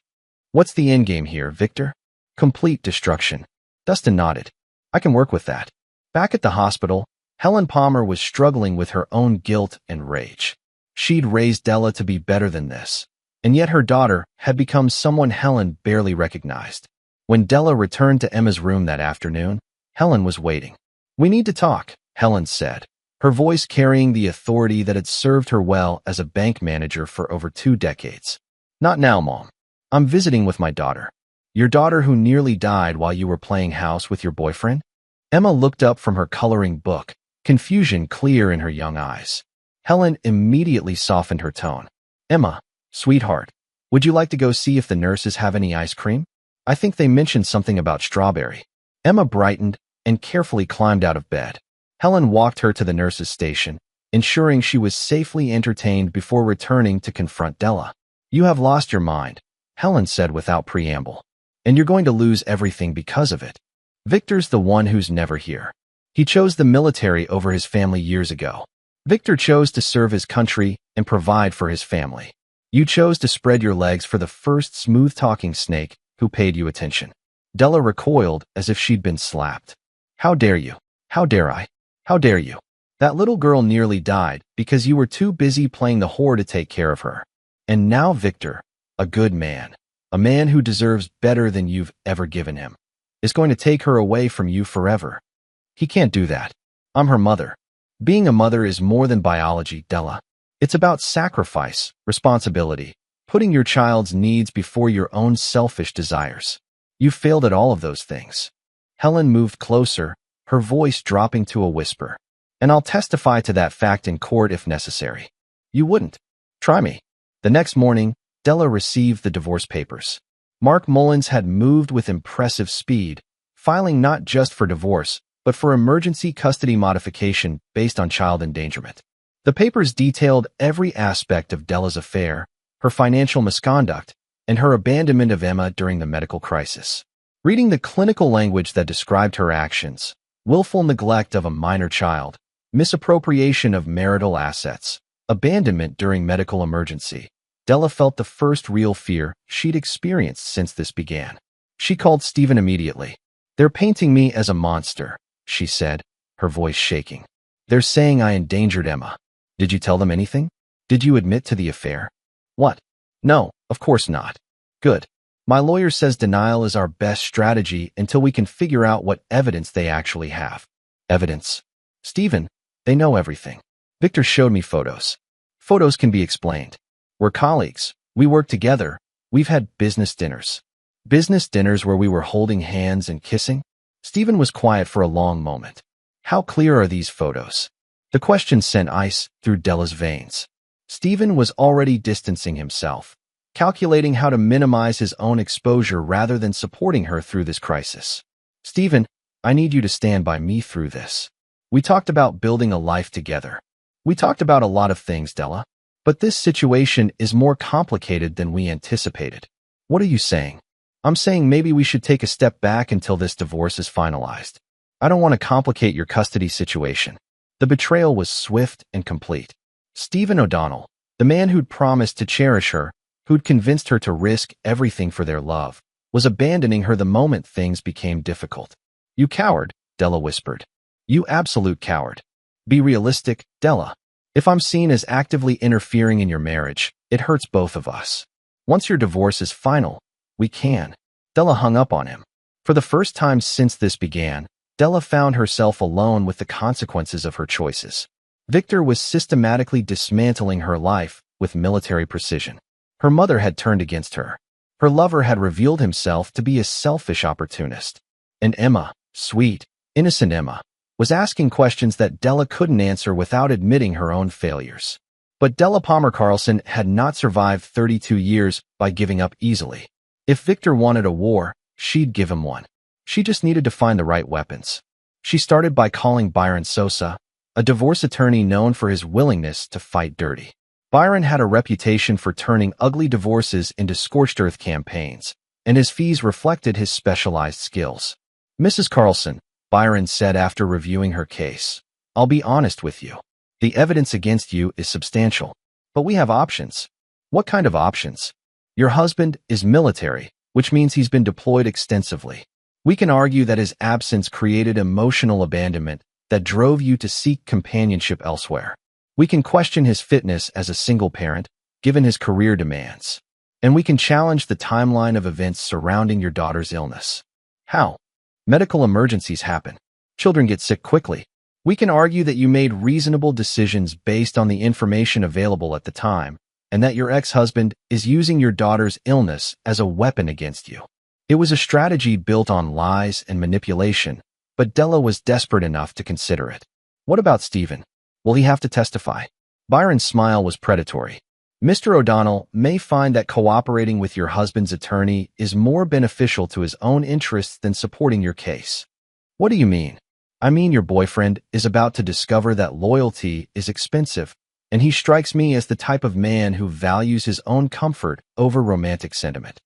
What's the endgame here, Victor? Complete destruction. Dustin nodded. I can work with that. Back at the hospital, Helen Palmer was struggling with her own guilt and rage. She'd raised Della to be better than this, and yet her daughter had become someone Helen barely recognized. When Della returned to Emma's room that afternoon, Helen was waiting. We need to talk, Helen said, her voice carrying the authority that had served her well as a bank manager for over 2 decades. Not now, Mom. I'm visiting with my daughter. Your daughter who nearly died while you were playing house with your boyfriend? Emma looked up from her coloring book, confusion clear in her young eyes. Helen immediately softened her tone. Emma, sweetheart, would you like to go see if the nurses have any ice cream? I think they mentioned something about strawberry. Emma brightened and carefully climbed out of bed. Helen walked her to the nurse's station, ensuring she was safely entertained before returning to confront Della. You have lost your mind, Helen said without preamble. And you're going to lose everything because of it. Victor's the one who's never here. He chose the military over his family years ago. Victor chose to serve his country and provide for his family. You chose to spread your legs for the first smooth-talking snake who paid you attention. Della recoiled as if she'd been slapped. How dare you? How dare I? How dare you? That little girl nearly died because you were too busy playing the whore to take care of her. And now Victor, a good man, a man who deserves better than you've ever given him, is going to take her away from you forever. He can't do that. I'm her mother. Being a mother is more than biology, Della. It's about sacrifice, responsibility, putting your child's needs before your own selfish desires. You've failed at all of those things. Helen moved closer, her voice dropping to a whisper. And I'll testify to that fact in court if necessary. You wouldn't. Try me. The next morning, Della received the divorce papers. Mark Mullins had moved with impressive speed, filing not just for divorce, but for emergency custody modification based on child endangerment. The papers detailed every aspect of Della's affair, her financial misconduct, and her abandonment of Emma during the medical crisis. Reading the clinical language that described her actions, willful neglect of a minor child, misappropriation of marital assets, abandonment during medical emergency, Della felt the first real fear she'd experienced since this began. She called Stephen immediately. They're painting me as a monster, she said, her voice shaking. They're saying I endangered Emma. Did you tell them anything? Did you admit to the affair? What? No, of course not. Good. My lawyer says denial is our best strategy until we can figure out what evidence they actually have. Evidence? Stephen, they know everything. Victor showed me photos. Photos can be explained. We're colleagues. We work together. We've had business dinners. Business dinners where we were holding hands and kissing? Stephen was quiet for a long moment. How clear are these photos? The question sent ice through Della's veins. Stephen was already distancing himself, calculating how to minimize his own exposure rather than supporting her through this crisis. Stephen, I need you to stand by me through this. We talked about building a life together. We talked about a lot of things, Della. But this situation is more complicated than we anticipated. What are you saying? I'm saying maybe we should take a step back until this divorce is finalized. I don't want to complicate your custody situation. The betrayal was swift and complete. Stephen O'Donnell, the man who'd promised to cherish her, who'd convinced her to risk everything for their love, was abandoning her the moment things became difficult. You coward, Della whispered. You absolute coward. Be realistic, Della. If I'm seen as actively interfering in your marriage, it hurts both of us. Once your divorce is final, we can. Della hung up on him. For the first time since this began, Della found herself alone with the consequences of her choices. Victor was systematically dismantling her life with military precision. Her mother had turned against her. Her lover had revealed himself to be a selfish opportunist. And Emma, sweet, innocent Emma, was asking questions that Della couldn't answer without admitting her own failures. But Della Palmer Carlson had not survived 32 years by giving up easily. If Victor wanted a war, she'd give him one. She just needed to find the right weapons. She started by calling Byron Sosa, a divorce attorney known for his willingness to fight dirty. Byron had a reputation for turning ugly divorces into scorched earth campaigns, and his fees reflected his specialized skills. Mrs. Carlson, Byron said after reviewing her case, "I'll be honest with you. The evidence against you is substantial, but we have options." "What kind of options?" "Your husband is military, which means he's been deployed extensively. We can argue that his absence created emotional abandonment that drove you to seek companionship elsewhere. We can question his fitness as a single parent, given his career demands. And we can challenge the timeline of events surrounding your daughter's illness." "How?" "Medical emergencies happen. Children get sick quickly. We can argue that you made reasonable decisions based on the information available at the time, and that your ex-husband is using your daughter's illness as a weapon against you. It was a strategy built on lies and manipulation, but Della was desperate enough to consider it." "What about Stephen? Will he have to testify?" Byron's smile was predatory. "Mr. O'Donnell may find that cooperating with your husband's attorney is more beneficial to his own interests than supporting your case." "What do you mean?" "I mean your boyfriend is about to discover that loyalty is expensive, and he strikes me as the type of man who values his own comfort over romantic sentiment."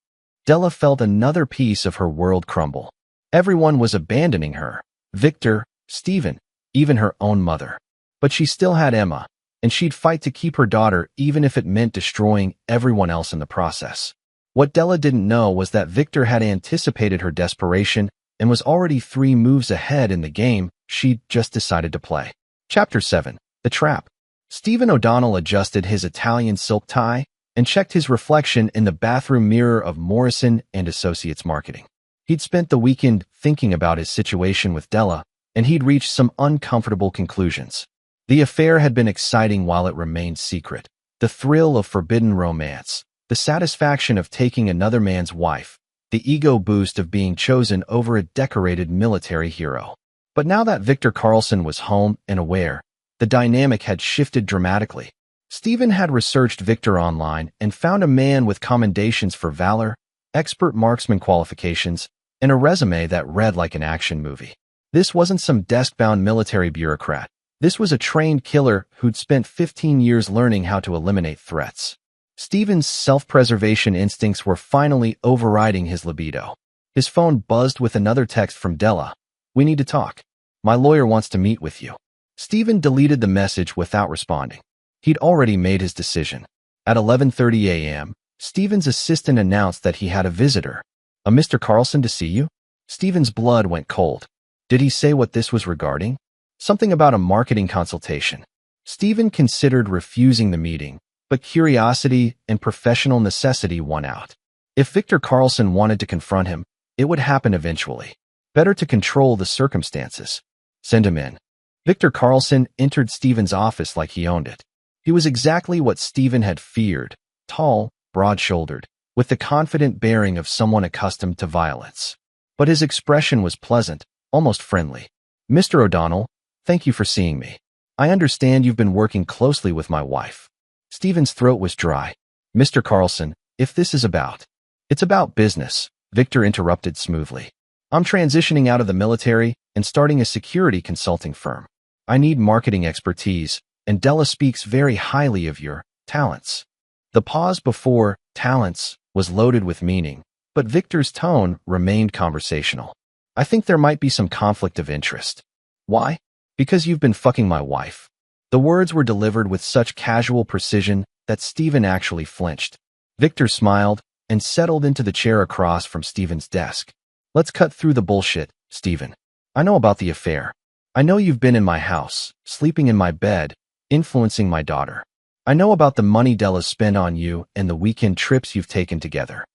Della felt another piece of her world crumble. Everyone was abandoning her. Victor, Stephen, even her own mother. But she still had Emma, and she'd fight to keep her daughter even if it meant destroying everyone else in the process. What Della didn't know was that Victor had anticipated her desperation and was already 3 moves ahead in the game she'd just decided to play. Chapter 7. The Trap. Stephen O'Donnell adjusted his Italian silk tie and checked his reflection in the bathroom mirror of Morrison and Associates Marketing. He'd spent the weekend thinking about his situation with Della, and he'd reached some uncomfortable conclusions. The affair had been exciting while it remained secret. The thrill of forbidden romance, the satisfaction of taking another man's wife, the ego boost of being chosen over a decorated military hero. But now that Victor Carlson was home and aware, the dynamic had shifted dramatically. Stephen had researched Victor online and found a man with commendations for valor, expert marksman qualifications, and a resume that read like an action movie. This wasn't some desk-bound military bureaucrat. This was a trained killer who'd spent 15 years learning how to eliminate threats. Stephen's self-preservation instincts were finally overriding his libido. His phone buzzed with another text from Della. "We need to talk. My lawyer wants to meet with you." Stephen deleted the message without responding. He'd already made his decision. At 11:30 a.m., Stephen's assistant announced that he had a visitor. "A Mr. Carlson to see you?" Stephen's blood went cold. Did he say what this was regarding? Something about a marketing consultation. Stephen considered refusing the meeting, but curiosity and professional necessity won out. If Victor Carlson wanted to confront him, it would happen eventually. Better to control the circumstances. Send him in. Victor Carlson entered Stephen's office like he owned it. He was exactly what Stephen had feared, tall, broad-shouldered, with the confident bearing of someone accustomed to violence. But his expression was pleasant, almost friendly. "Mr. O'Donnell, thank you for seeing me. I understand you've been working closely with my wife." Stephen's throat was dry. "Mr. Carlson, if this is about..." "It's about business," Victor interrupted smoothly. "I'm transitioning out of the military and starting a security consulting firm. I need marketing expertise, and Della speaks very highly of your talents." The pause before talents was loaded with meaning, but Victor's tone remained conversational. "I think there might be some conflict of interest." "Why?" "Because you've been fucking my wife." The words were delivered with such casual precision that Stephen actually flinched. Victor smiled and settled into the chair across from Stephen's desk. "Let's cut through the bullshit, Stephen. I know about the affair. I know you've been in my house, sleeping in my bed, influencing my daughter. I know about the money Della's spent on you and the weekend trips you've taken together."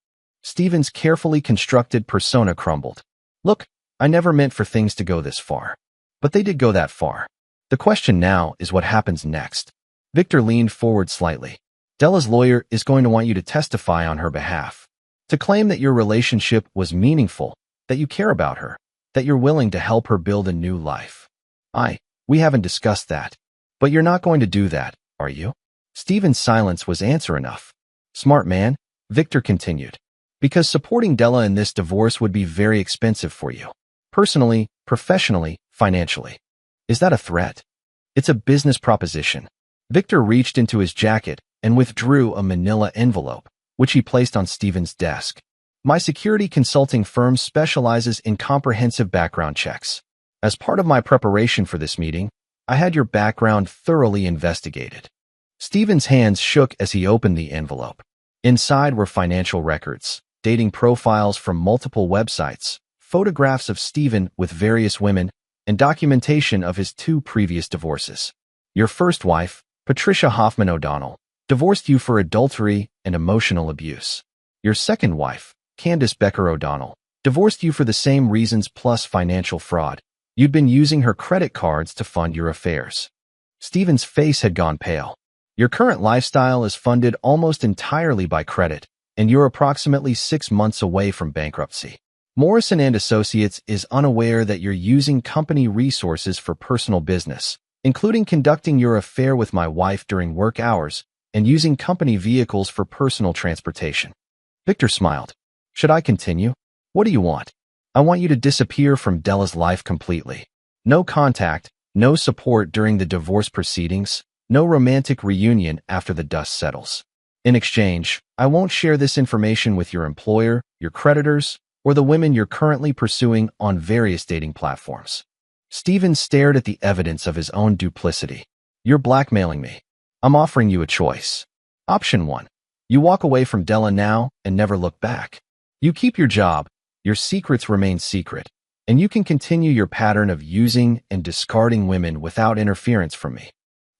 Stephen's carefully constructed persona crumbled. "Look, I never meant for things to go this far. But they did go that far. The question now is what happens next." Victor leaned forward slightly. "Della's lawyer is going to want you to testify on her behalf." To claim that your relationship was meaningful, that you care about her, that you're willing to help her build a new life. We haven't discussed that. But you're not going to do that, are you? Stephen's silence was answer enough. Smart man, Victor continued. Because supporting Della in this divorce would be very expensive for you. Personally, professionally, financially. Is that a threat? It's a business proposition. Victor reached into his jacket and withdrew a manila envelope, which he placed on Stephen's desk. My security consulting firm specializes in comprehensive background checks. As part of my preparation for this meeting, I had your background thoroughly investigated. Stephen's hands shook as he opened the envelope. Inside were financial records, dating profiles from multiple websites, photographs of Stephen with various women, and documentation of his 2 previous divorces. Your first wife, Patricia Hoffman O'Donnell, divorced you for adultery and emotional abuse. Your second wife, Candace Becker O'Donnell, divorced you for the same reasons plus financial fraud. You'd been using her credit cards to fund your affairs. Stephen's face had gone pale. Your current lifestyle is funded almost entirely by credit, and you're approximately 6 months away from bankruptcy. Morrison & Associates is unaware that you're using company resources for personal business, including conducting your affair with my wife during work hours and using company vehicles for personal transportation. Victor smiled. Should I continue? What do you want? I want you to disappear from Della's life completely. No contact, no support during the divorce proceedings, no romantic reunion after the dust settles. In exchange, I won't share this information with your employer, your creditors, or the women you're currently pursuing on various dating platforms. Stephen stared at the evidence of his own duplicity. You're blackmailing me. I'm offering you a choice. Option 1. You walk away from Della now and never look back. You keep your job, your secrets remain secret, and you can continue your pattern of using and discarding women without interference from me.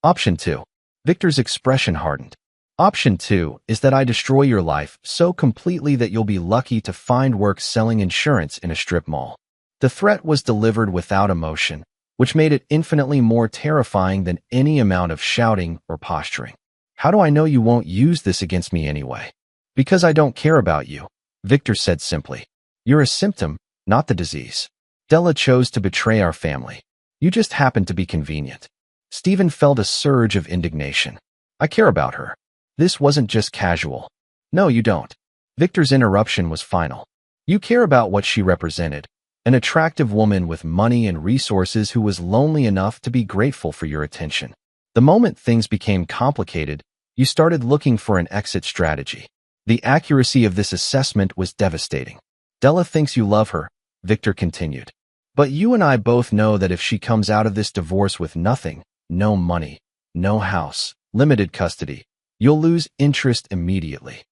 Option 2. Victor's expression hardened. Option 2 is that I destroy your life so completely that you'll be lucky to find work selling insurance in a strip mall. The threat was delivered without emotion, which made it infinitely more terrifying than any amount of shouting or posturing. How do I know you won't use this against me anyway? Because I don't care about you, Victor said simply. You're a symptom, not the disease. Della chose to betray our family. You just happened to be convenient. Stephen felt a surge of indignation. I care about her. This wasn't just casual. No, you don't. Victor's interruption was final. You care about what she represented, an attractive woman with money and resources who was lonely enough to be grateful for your attention. The moment things became complicated, you started looking for an exit strategy. The accuracy of this assessment was devastating. Della thinks you love her, Victor continued. But you and I both know that if she comes out of this divorce with nothing, no money, no house, limited custody, you'll lose interest immediately.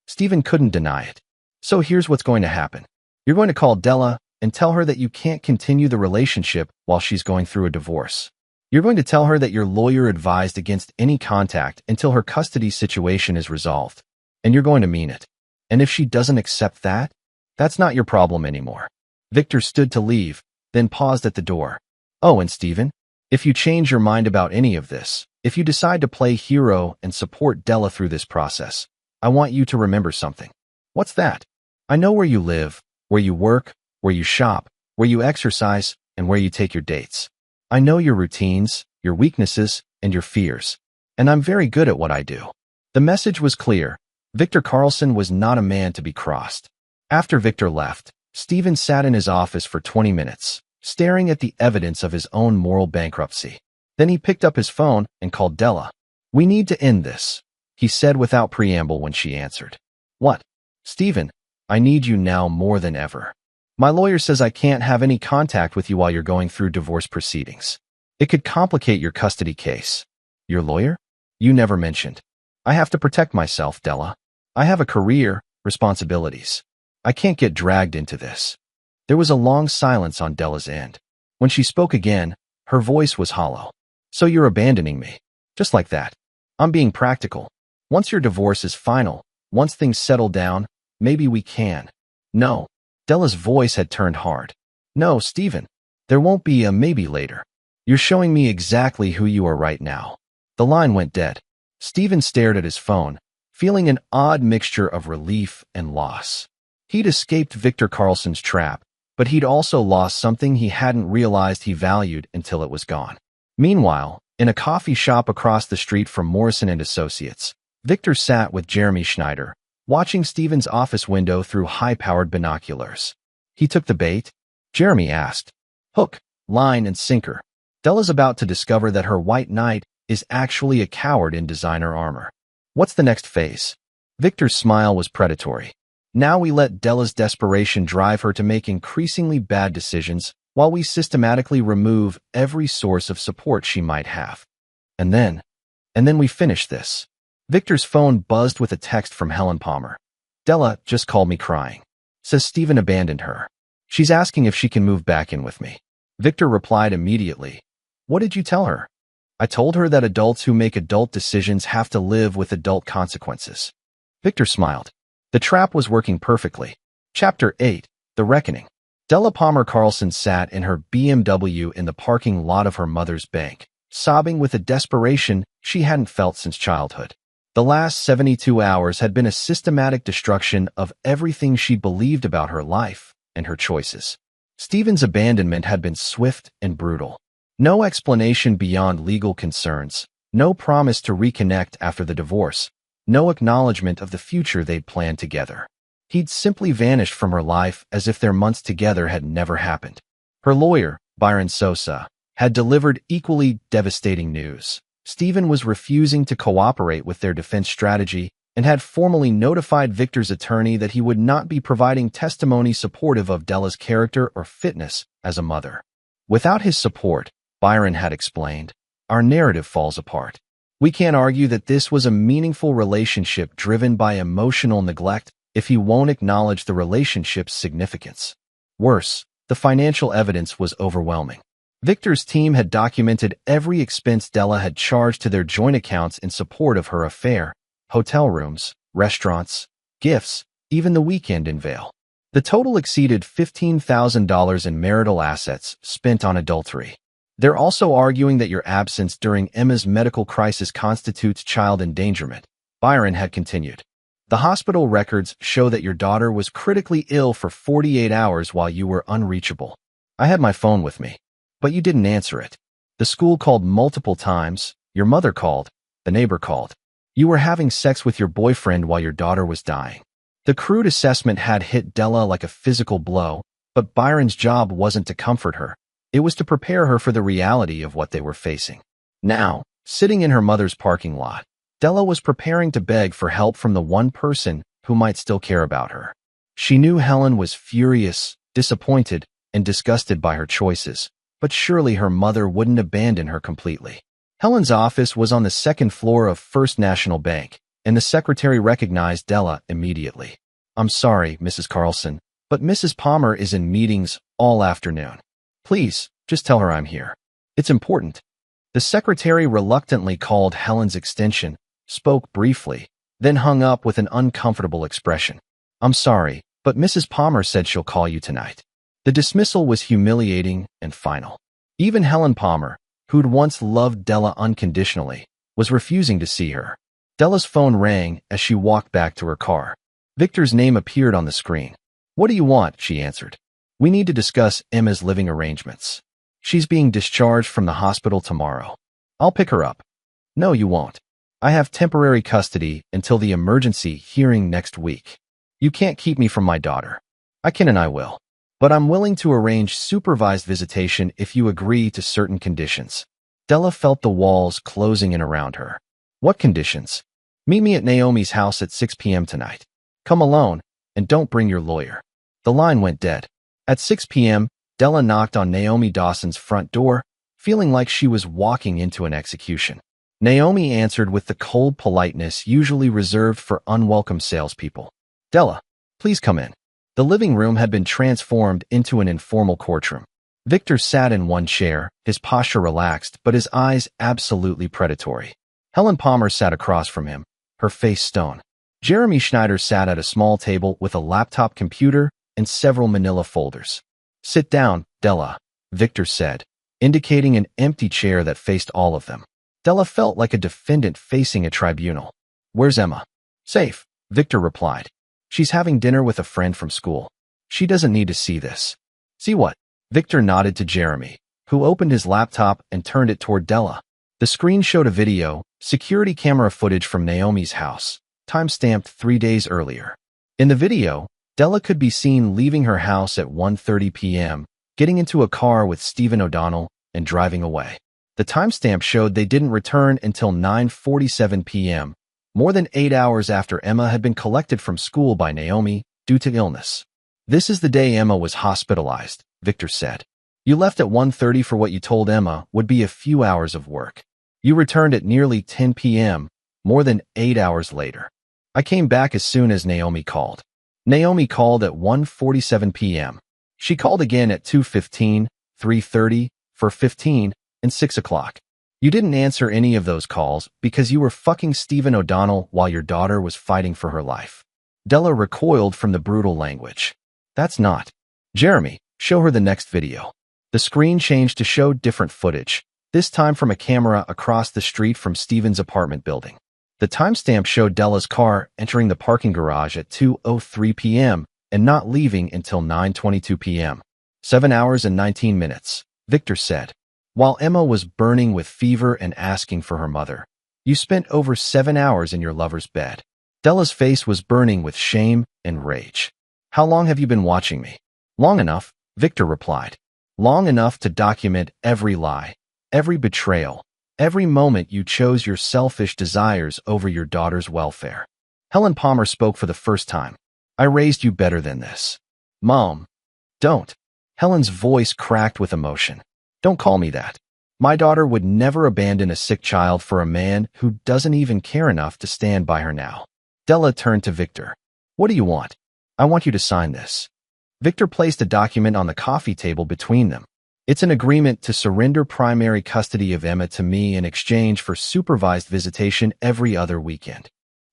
Stephen couldn't deny it. So here's what's going to happen. You're going to call Della and tell her that you can't continue the relationship while she's going through a divorce. You're going to tell her that your lawyer advised against any contact until her custody situation is resolved. And you're going to mean it. And if she doesn't accept that, that's not your problem anymore. Victor stood to leave, then paused at the door. Oh, and Stephen, if you change your mind about any of this, if you decide to play hero and support Della through this process, I want you to remember something. What's that? I know where you live, where you work, where you shop, where you exercise, and where you take your dates. I know your routines, your weaknesses, and your fears. And I'm very good at what I do. The message was clear. Victor Carlson was not a man to be crossed. After Victor left, Stephen sat in his office for 20 minutes, staring at the evidence of his own moral bankruptcy. Then he picked up his phone and called Della. We need to end this, he said without preamble when she answered. What? Stephen, I need you now more than ever. My lawyer says I can't have any contact with you while you're going through divorce proceedings. It could complicate your custody case. Your lawyer? You never mentioned. I have to protect myself, Della. I have a career, responsibilities. I can't get dragged into this. There was a long silence on Della's end. When she spoke again, her voice was hollow. So you're abandoning me. Just like that. I'm being practical. Once your divorce is final, once things settle down, maybe we can. No. Della's voice had turned hard. No, Stephen. There won't be a maybe later. You're showing me exactly who you are right now. The line went dead. Stephen stared at his phone, feeling an odd mixture of relief and loss. He'd escaped Victor Carlson's trap, but he'd also lost something he hadn't realized he valued until it was gone. Meanwhile, in a coffee shop across the street from Morrison and Associates, Victor sat with Jeremy Schneider, watching Steven's office window through high-powered binoculars. He took the bait? Jeremy asked. Hook, line, and sinker. Della's about to discover that her white knight is actually a coward in designer armor. What's the next phase? Victor's smile was predatory. Now we let Della's desperation drive her to make increasingly bad decisions while we systematically remove every source of support she might have. And then we finish this. Victor's phone buzzed with a text from Helen Palmer. Della just called me crying. Says Steven abandoned her. She's asking if she can move back in with me. Victor replied immediately. What did you tell her? I told her that adults who make adult decisions have to live with adult consequences. Victor smiled. The trap was working perfectly. Chapter 8. The Reckoning. Della Palmer Carlson sat in her BMW in the parking lot of her mother's bank, sobbing with a desperation she hadn't felt since childhood. The last 72 hours had been a systematic destruction of everything she believed about her life and her choices. Steven's abandonment had been swift and brutal. No explanation beyond legal concerns, no promise to reconnect after the divorce, no acknowledgement of the future they'd planned together. He'd simply vanished from her life as if their months together had never happened. Her lawyer, Byron Sosa, had delivered equally devastating news. Steven was refusing to cooperate with their defense strategy and had formally notified Victor's attorney that he would not be providing testimony supportive of Della's character or fitness as a mother. Without his support, Byron had explained, our narrative falls apart. We can't argue that this was a meaningful relationship driven by emotional neglect if he won't acknowledge the relationship's significance. Worse, the financial evidence was overwhelming. Victor's team had documented every expense Della had charged to their joint accounts in support of her affair: hotel rooms, restaurants, gifts, even the weekend in Vail. The total exceeded $15,000 in marital assets spent on adultery. They're also arguing that your absence during Emma's medical crisis constitutes child endangerment, Byron had continued. The hospital records show that your daughter was critically ill for 48 hours while you were unreachable. I had my phone with me, but you didn't answer it. The school called multiple times, your mother called, the neighbor called. You were having sex with your boyfriend while your daughter was dying. The crude assessment had hit Della like a physical blow, but Byron's job wasn't to comfort her. It was to prepare her for the reality of what they were facing. Now, sitting in her mother's parking lot, Della was preparing to beg for help from the one person who might still care about her. She knew Helen was furious, disappointed, and disgusted by her choices, but surely her mother wouldn't abandon her completely. Helen's office was on the second floor of First National Bank, and the secretary recognized Della immediately. I'm sorry, Mrs. Carlson, but Mrs. Palmer is in meetings all afternoon. Please, just tell her I'm here. It's important. The secretary reluctantly called Helen's extension, spoke briefly, then hung up with an uncomfortable expression. I'm sorry, but Mrs. Palmer said she'll call you tonight. The dismissal was humiliating and final. Even Helen Palmer, who'd once loved Della unconditionally, was refusing to see her. Della's phone rang as she walked back to her car. Victor's name appeared on the screen. What do you want? She answered. We need to discuss Emma's living arrangements. She's being discharged from the hospital tomorrow. I'll pick her up. No, you won't. I have temporary custody until the emergency hearing next week. You can't keep me from my daughter. I can and I will. But I'm willing to arrange supervised visitation if you agree to certain conditions. Della felt the walls closing in around her. What conditions? Meet me at Naomi's house at 6 p.m. tonight. Come alone, and don't bring your lawyer. The line went dead. At 6 p.m., Della knocked on Naomi Dawson's front door, feeling like she was walking into an execution. Naomi answered with the cold politeness usually reserved for unwelcome salespeople. Della, please come in. The living room had been transformed into an informal courtroom. Victor sat in one chair, his posture relaxed, but his eyes absolutely predatory. Helen Palmer sat across from him, her face stone. Jeremy Schneider sat at a small table with a laptop computer and several manila folders. Sit down, Della, Victor said, indicating an empty chair that faced all of them. Della felt like a defendant facing a tribunal. Where's Emma? Safe, Victor replied. She's having dinner with a friend from school. She doesn't need to see this. See what? Victor nodded to Jeremy, who opened his laptop and turned it toward Della. The screen showed a video, security camera footage from Naomi's house, time-stamped 3 days earlier. In the video, Della could be seen leaving her house at 1:30 p.m., getting into a car with Stephen O'Donnell, and driving away. The timestamp showed they didn't return until 9:47 p.m., more than 8 hours after Emma had been collected from school by Naomi due to illness. This is the day Emma was hospitalized, Victor said. You left at 1:30 for what you told Emma would be a few hours of work. You returned at nearly 10 p.m., more than 8 hours later. I came back as soon as Naomi called. Naomi called at 1:47 p.m. She called again at 2:15, 3:30, 4:15, and 6 o'clock. You didn't answer any of those calls because you were fucking Stephen O'Donnell while your daughter was fighting for her life. Della recoiled from the brutal language. That's not. Jeremy, show her the next video. The screen changed to show different footage, this time from a camera across the street from Stephen's apartment building. The timestamp showed Della's car entering the parking garage at 2:03 p.m. and not leaving until 9:22 p.m. 7 hours and 19 minutes, Victor said. While Emma was burning with fever and asking for her mother, you spent over 7 hours in your lover's bed. Della's face was burning with shame and rage. How long have you been watching me? Long enough, Victor replied. Long enough to document every lie, every betrayal, every moment you chose your selfish desires over your daughter's welfare. Helen Palmer spoke for the first time. I raised you better than this. Mom. Don't. Helen's voice cracked with emotion. Don't call me that. My daughter would never abandon a sick child for a man who doesn't even care enough to stand by her now. Della turned to Victor. What do you want? I want you to sign this. Victor placed a document on the coffee table between them. It's an agreement to surrender primary custody of Emma to me in exchange for supervised visitation every other weekend.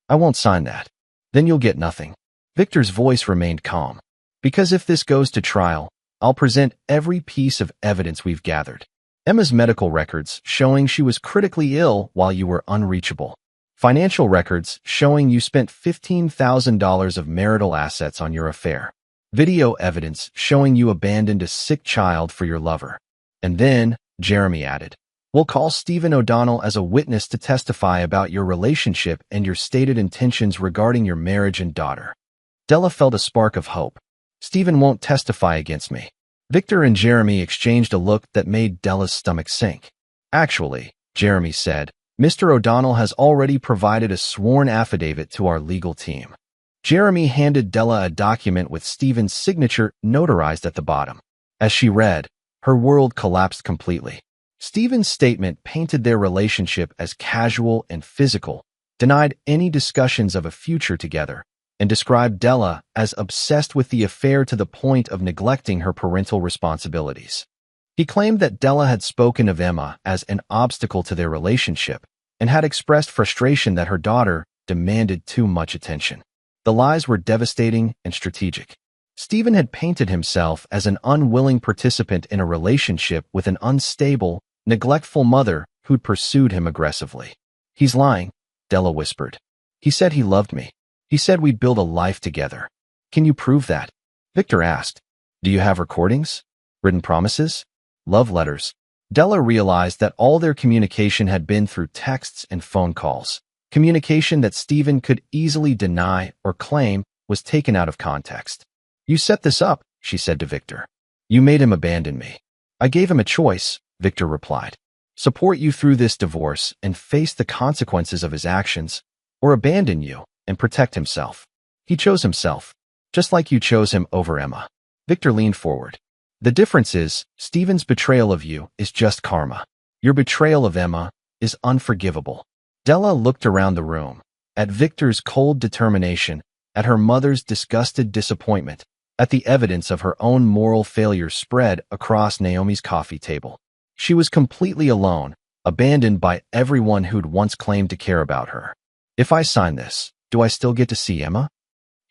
I won't sign that. Then you'll get nothing. Victor's voice remained calm. Because if this goes to trial, I'll present every piece of evidence we've gathered. Emma's medical records showing she was critically ill while you were unreachable. Financial records showing you spent $15,000 of marital assets on your affair. Video evidence showing you abandoned a sick child for your lover. And then, Jeremy added, we'll call Stephen O'Donnell as a witness to testify about your relationship and your stated intentions regarding your marriage and daughter. Della felt a spark of hope. Stephen won't testify against me. Victor and Jeremy exchanged a look that made Della's stomach sink. Actually, Jeremy said, Mr. O'Donnell has already provided a sworn affidavit to our legal team. Jeremy handed Della a document with Stephen's signature notarized at the bottom. As she read, her world collapsed completely. Stephen's statement painted their relationship as casual and physical, denied any discussions of a future together, and described Della as obsessed with the affair to the point of neglecting her parental responsibilities. He claimed that Della had spoken of Emma as an obstacle to their relationship and had expressed frustration that her daughter demanded too much attention. The lies were devastating and strategic. Stephen had painted himself as an unwilling participant in a relationship with an unstable, neglectful mother who'd pursued him aggressively. He's lying, Della whispered. He said he loved me. He said we'd build a life together. Can you prove that? Victor asked. Do you have recordings? Written promises? Love letters? Della realized that all their communication had been through texts and phone calls. Communication that Stephen could easily deny or claim was taken out of context. You set this up, she said to Victor. You made him abandon me. I gave him a choice, Victor replied. Support you through this divorce and face the consequences of his actions, or abandon you and protect himself. He chose himself, just like you chose him over Emma. Victor leaned forward. The difference is, Stephen's betrayal of you is just karma. Your betrayal of Emma is unforgivable. Della looked around the room, at Victor's cold determination, at her mother's disgusted disappointment, at the evidence of her own moral failure spread across Naomi's coffee table. She was completely alone, abandoned by everyone who'd once claimed to care about her. If I sign this, do I still get to see Emma?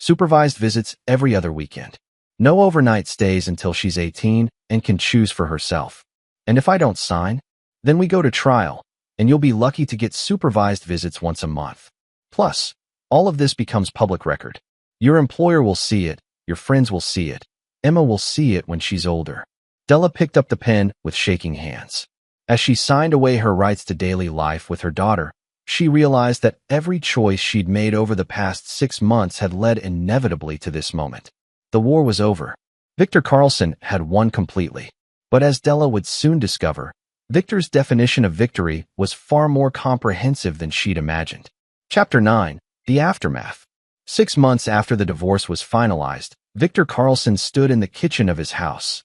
Supervised visits every other weekend. No overnight stays until she's 18 and can choose for herself. And if I don't sign, then we go to trial, and you'll be lucky to get supervised visits once a month. Plus, All of this becomes public record. Your employer will see it, your friends will see it, Emma will see it when she's older. Della picked up the pen with shaking hands. As she signed away her rights to daily life with her daughter, she realized that every choice she'd made over the past 6 months had led inevitably to this moment. The war was over. Victor Carlson had won completely. But as Della would soon discover, Victor's definition of victory was far more comprehensive than she'd imagined. Chapter 9. The Aftermath. 6 months after the divorce was finalized, Victor Carlson stood in the kitchen of his house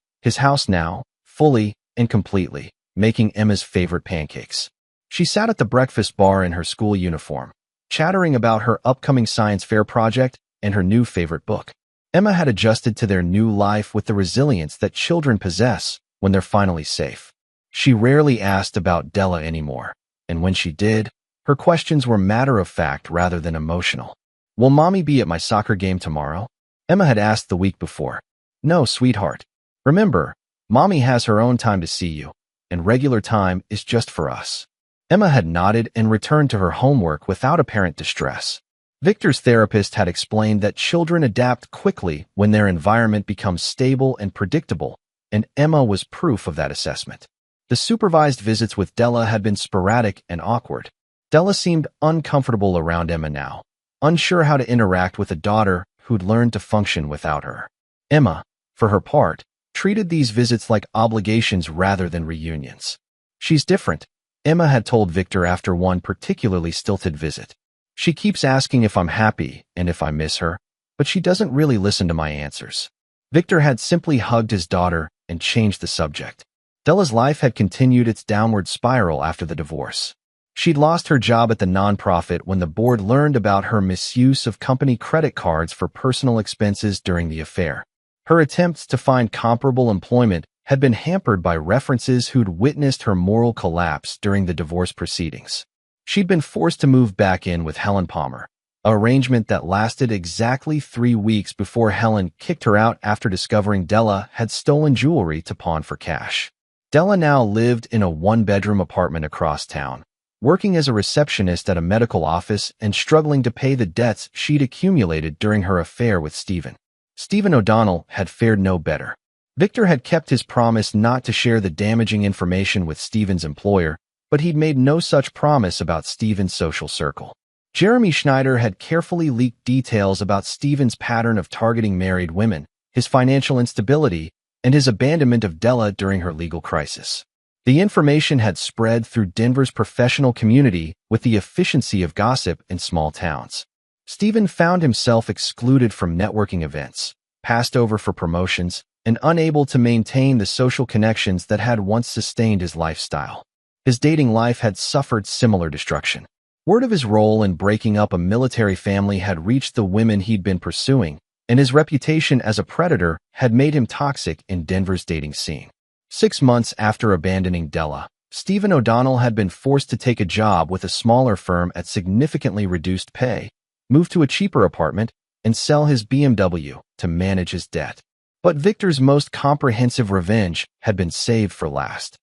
now, fully and completely, making Emma's favorite pancakes. She sat at the breakfast bar in her school uniform, chattering about her upcoming science fair project and her new favorite book. Emma had adjusted to their new life with the resilience that children possess when they're finally safe. She rarely asked about Della anymore, and when she did, her questions were matter-of-fact rather than emotional. "Will Mommy be at my soccer game tomorrow?" Emma had asked the week before. "No, sweetheart. Remember, Mommy has her own time to see you, and regular time is just for us." Emma had nodded and returned to her homework without apparent distress. Victor's therapist had explained that children adapt quickly when their environment becomes stable and predictable, and Emma was proof of that assessment. The supervised visits with Della had been sporadic and awkward. Della seemed uncomfortable around Emma now, unsure how to interact with a daughter who'd learned to function without her. Emma, for her part, treated these visits like obligations rather than reunions. "She's different," Emma had told Victor after one particularly stilted visit. "She keeps asking if I'm happy and if I miss her, but she doesn't really listen to my answers." Victor had simply hugged his daughter and changed the subject. Della's life had continued its downward spiral after the divorce. She'd lost her job at the nonprofit when the board learned about her misuse of company credit cards for personal expenses during the affair. Her attempts to find comparable employment had been hampered by references who'd witnessed her moral collapse during the divorce proceedings. She'd been forced to move back in with Helen Palmer, an arrangement that lasted exactly 3 weeks before Helen kicked her out after discovering Della had stolen jewelry to pawn for cash. Della now lived in a 1-bedroom apartment across town, working as a receptionist at a medical office and struggling to pay the debts she'd accumulated during her affair with Stephen. Stephen O'Donnell had fared no better. Victor had kept his promise not to share the damaging information with Stephen's employer, but he'd made no such promise about Stephen's social circle. Jeremy Schneider had carefully leaked details about Stephen's pattern of targeting married women, his financial instability, and his abandonment of Della during her legal crisis. The information had spread through Denver's professional community with the efficiency of gossip in small towns. Stephen found himself excluded from networking events, passed over for promotions, and unable to maintain the social connections that had once sustained his lifestyle. His dating life had suffered similar destruction. Word of his role in breaking up a military family had reached the women he'd been pursuing, and his reputation as a predator had made him toxic in Denver's dating scene. 6 months after abandoning Della, Stephen O'Donnell had been forced to take a job with a smaller firm at significantly reduced pay, move to a cheaper apartment, and sell his BMW to manage his debt. But Victor's most comprehensive revenge had been saved for last.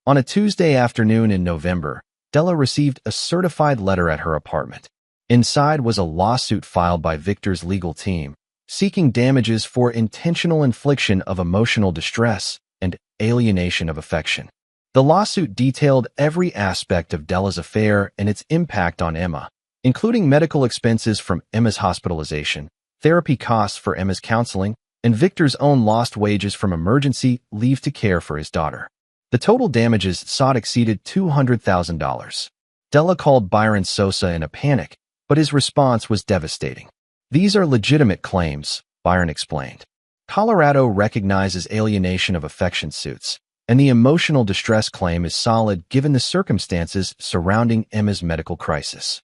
On a Tuesday afternoon in November, Della received a certified letter at her apartment. Inside was a lawsuit filed by Victor's legal team, seeking damages for intentional infliction of emotional distress and alienation of affection. The lawsuit detailed every aspect of Della's affair and its impact on Emma, including medical expenses from Emma's hospitalization, therapy costs for Emma's counseling, and Victor's own lost wages from emergency leave to care for his daughter. The total damages sought exceeded $200,000. Della called Byron Sosa in a panic, but his response was devastating. "These are legitimate claims," Byron explained. "Colorado recognizes alienation of affection suits, and the emotional distress claim is solid given the circumstances surrounding Emma's medical crisis.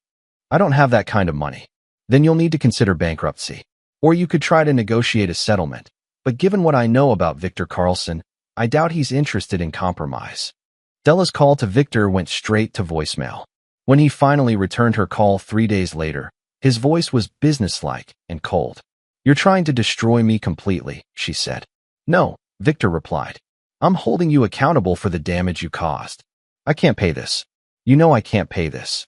I don't have that kind of money. Then you'll need to consider bankruptcy. Or you could try to negotiate a settlement, but given what I know about Victor Carlson, I doubt he's interested in compromise." Della's call to Victor went straight to voicemail. When he finally returned her call 3 days later, his voice was businesslike and cold. "You're trying to destroy me completely," she said. "No," Victor replied. "I'm holding you accountable for the damage you caused. I can't pay this. You know I can't pay this."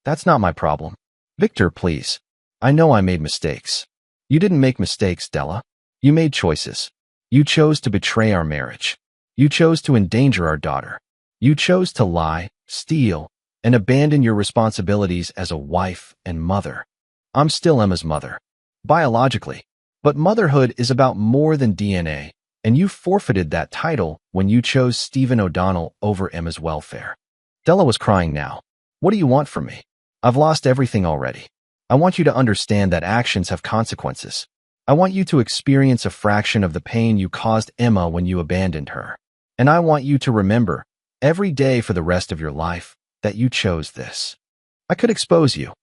"That's not my problem." "Victor, please. I know I made mistakes. You didn't make mistakes, Della. You made choices. You chose to betray our marriage. You chose to endanger our daughter. You chose to lie, steal, and abandon your responsibilities as a wife and mother. I'm still Emma's mother, biologically. But motherhood is about more than DNA, and you forfeited that title when you chose Stephen O'Donnell over Emma's welfare. Della was crying now. What do you want from me? I've lost everything already. I want you to understand that actions have consequences. I want you to experience a fraction of the pain you caused Emma when you abandoned her. And I want you to remember, every day for the rest of your life, that you chose this. I could expose you,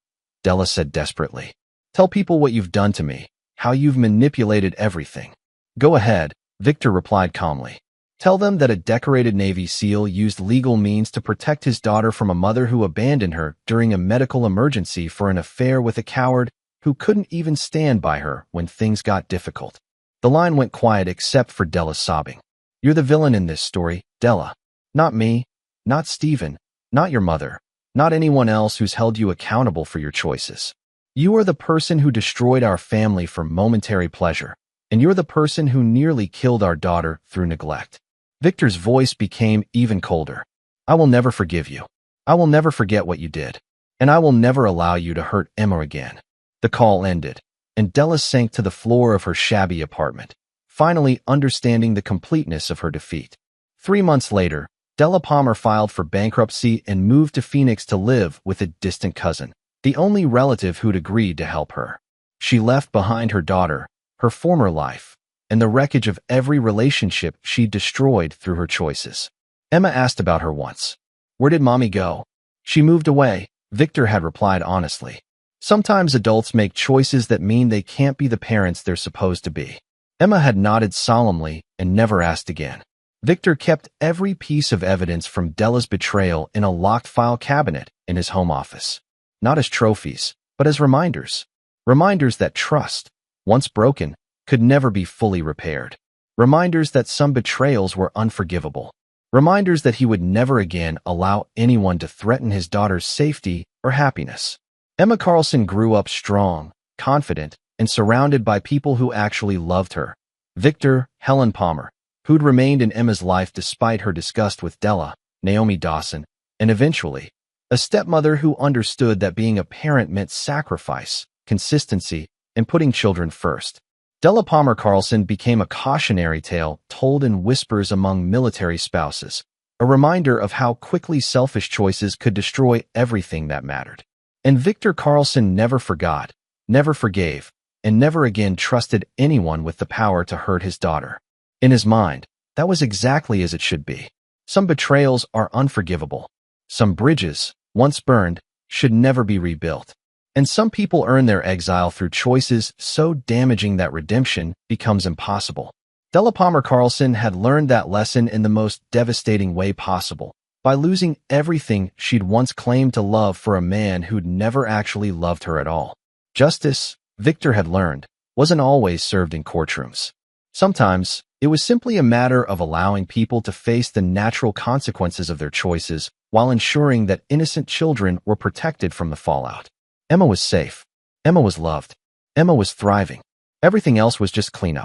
Della said desperately. Tell people what you've done to me, how you've manipulated everything. Go ahead, Victor replied calmly. Tell them that a decorated Navy SEAL used legal means to protect his daughter from a mother who abandoned her during a medical emergency for an affair with a coward who couldn't even stand by her when things got difficult. The line went quiet except for Della's sobbing. You're the villain in this story, Della. Not me, not Stephen, not your mother, not anyone else who's held you accountable for your choices. You are the person who destroyed our family for momentary pleasure, and you're the person who nearly killed our daughter through neglect. Victor's voice became even colder. I will never forgive you. I will never forget what you did. And I will never allow you to hurt Emma again. The call ended, and Della sank to the floor of her shabby apartment, finally understanding the completeness of her defeat. 3 months later, Della Palmer filed for bankruptcy and moved to Phoenix to live with a distant cousin, the only relative who'd agreed to help her. She left behind her daughter, her former life, and the wreckage of every relationship she'd destroyed through her choices. Emma asked about her once. Where did Mommy go? She moved away, Victor had replied honestly. Sometimes adults make choices that mean they can't be the parents they're supposed to be. Emma had nodded solemnly and never asked again. Victor kept every piece of evidence from Della's betrayal in a locked file cabinet in his home office. Not as trophies, but as reminders. Reminders that trust, once broken, could never be fully repaired. Reminders that some betrayals were unforgivable. Reminders that he would never again allow anyone to threaten his daughter's safety or happiness. Emma Carlson grew up strong, confident, and surrounded by people who actually loved her. Victor, Helen Palmer, who'd remained in Emma's life despite her disgust with Della, Naomi Dawson, and eventually, a stepmother who understood that being a parent meant sacrifice, consistency, and putting children first. Della Palmer Carlson became a cautionary tale told in whispers among military spouses, a reminder of how quickly selfish choices could destroy everything that mattered. And Victor Carlson never forgot, never forgave, and never again trusted anyone with the power to hurt his daughter. In his mind, that was exactly as it should be. Some betrayals are unforgivable. Some bridges, once burned, should never be rebuilt. And some people earn their exile through choices so damaging that redemption becomes impossible. Della Palmer Carlson had learned that lesson in the most devastating way possible, by losing everything she'd once claimed to love for a man who'd never actually loved her at all. Justice, Victor had learned, wasn't always served in courtrooms. Sometimes, it was simply a matter of allowing people to face the natural consequences of their choices while ensuring that innocent children were protected from the fallout. Emma was safe. Emma was loved. Emma was thriving. Everything else was just cleanup.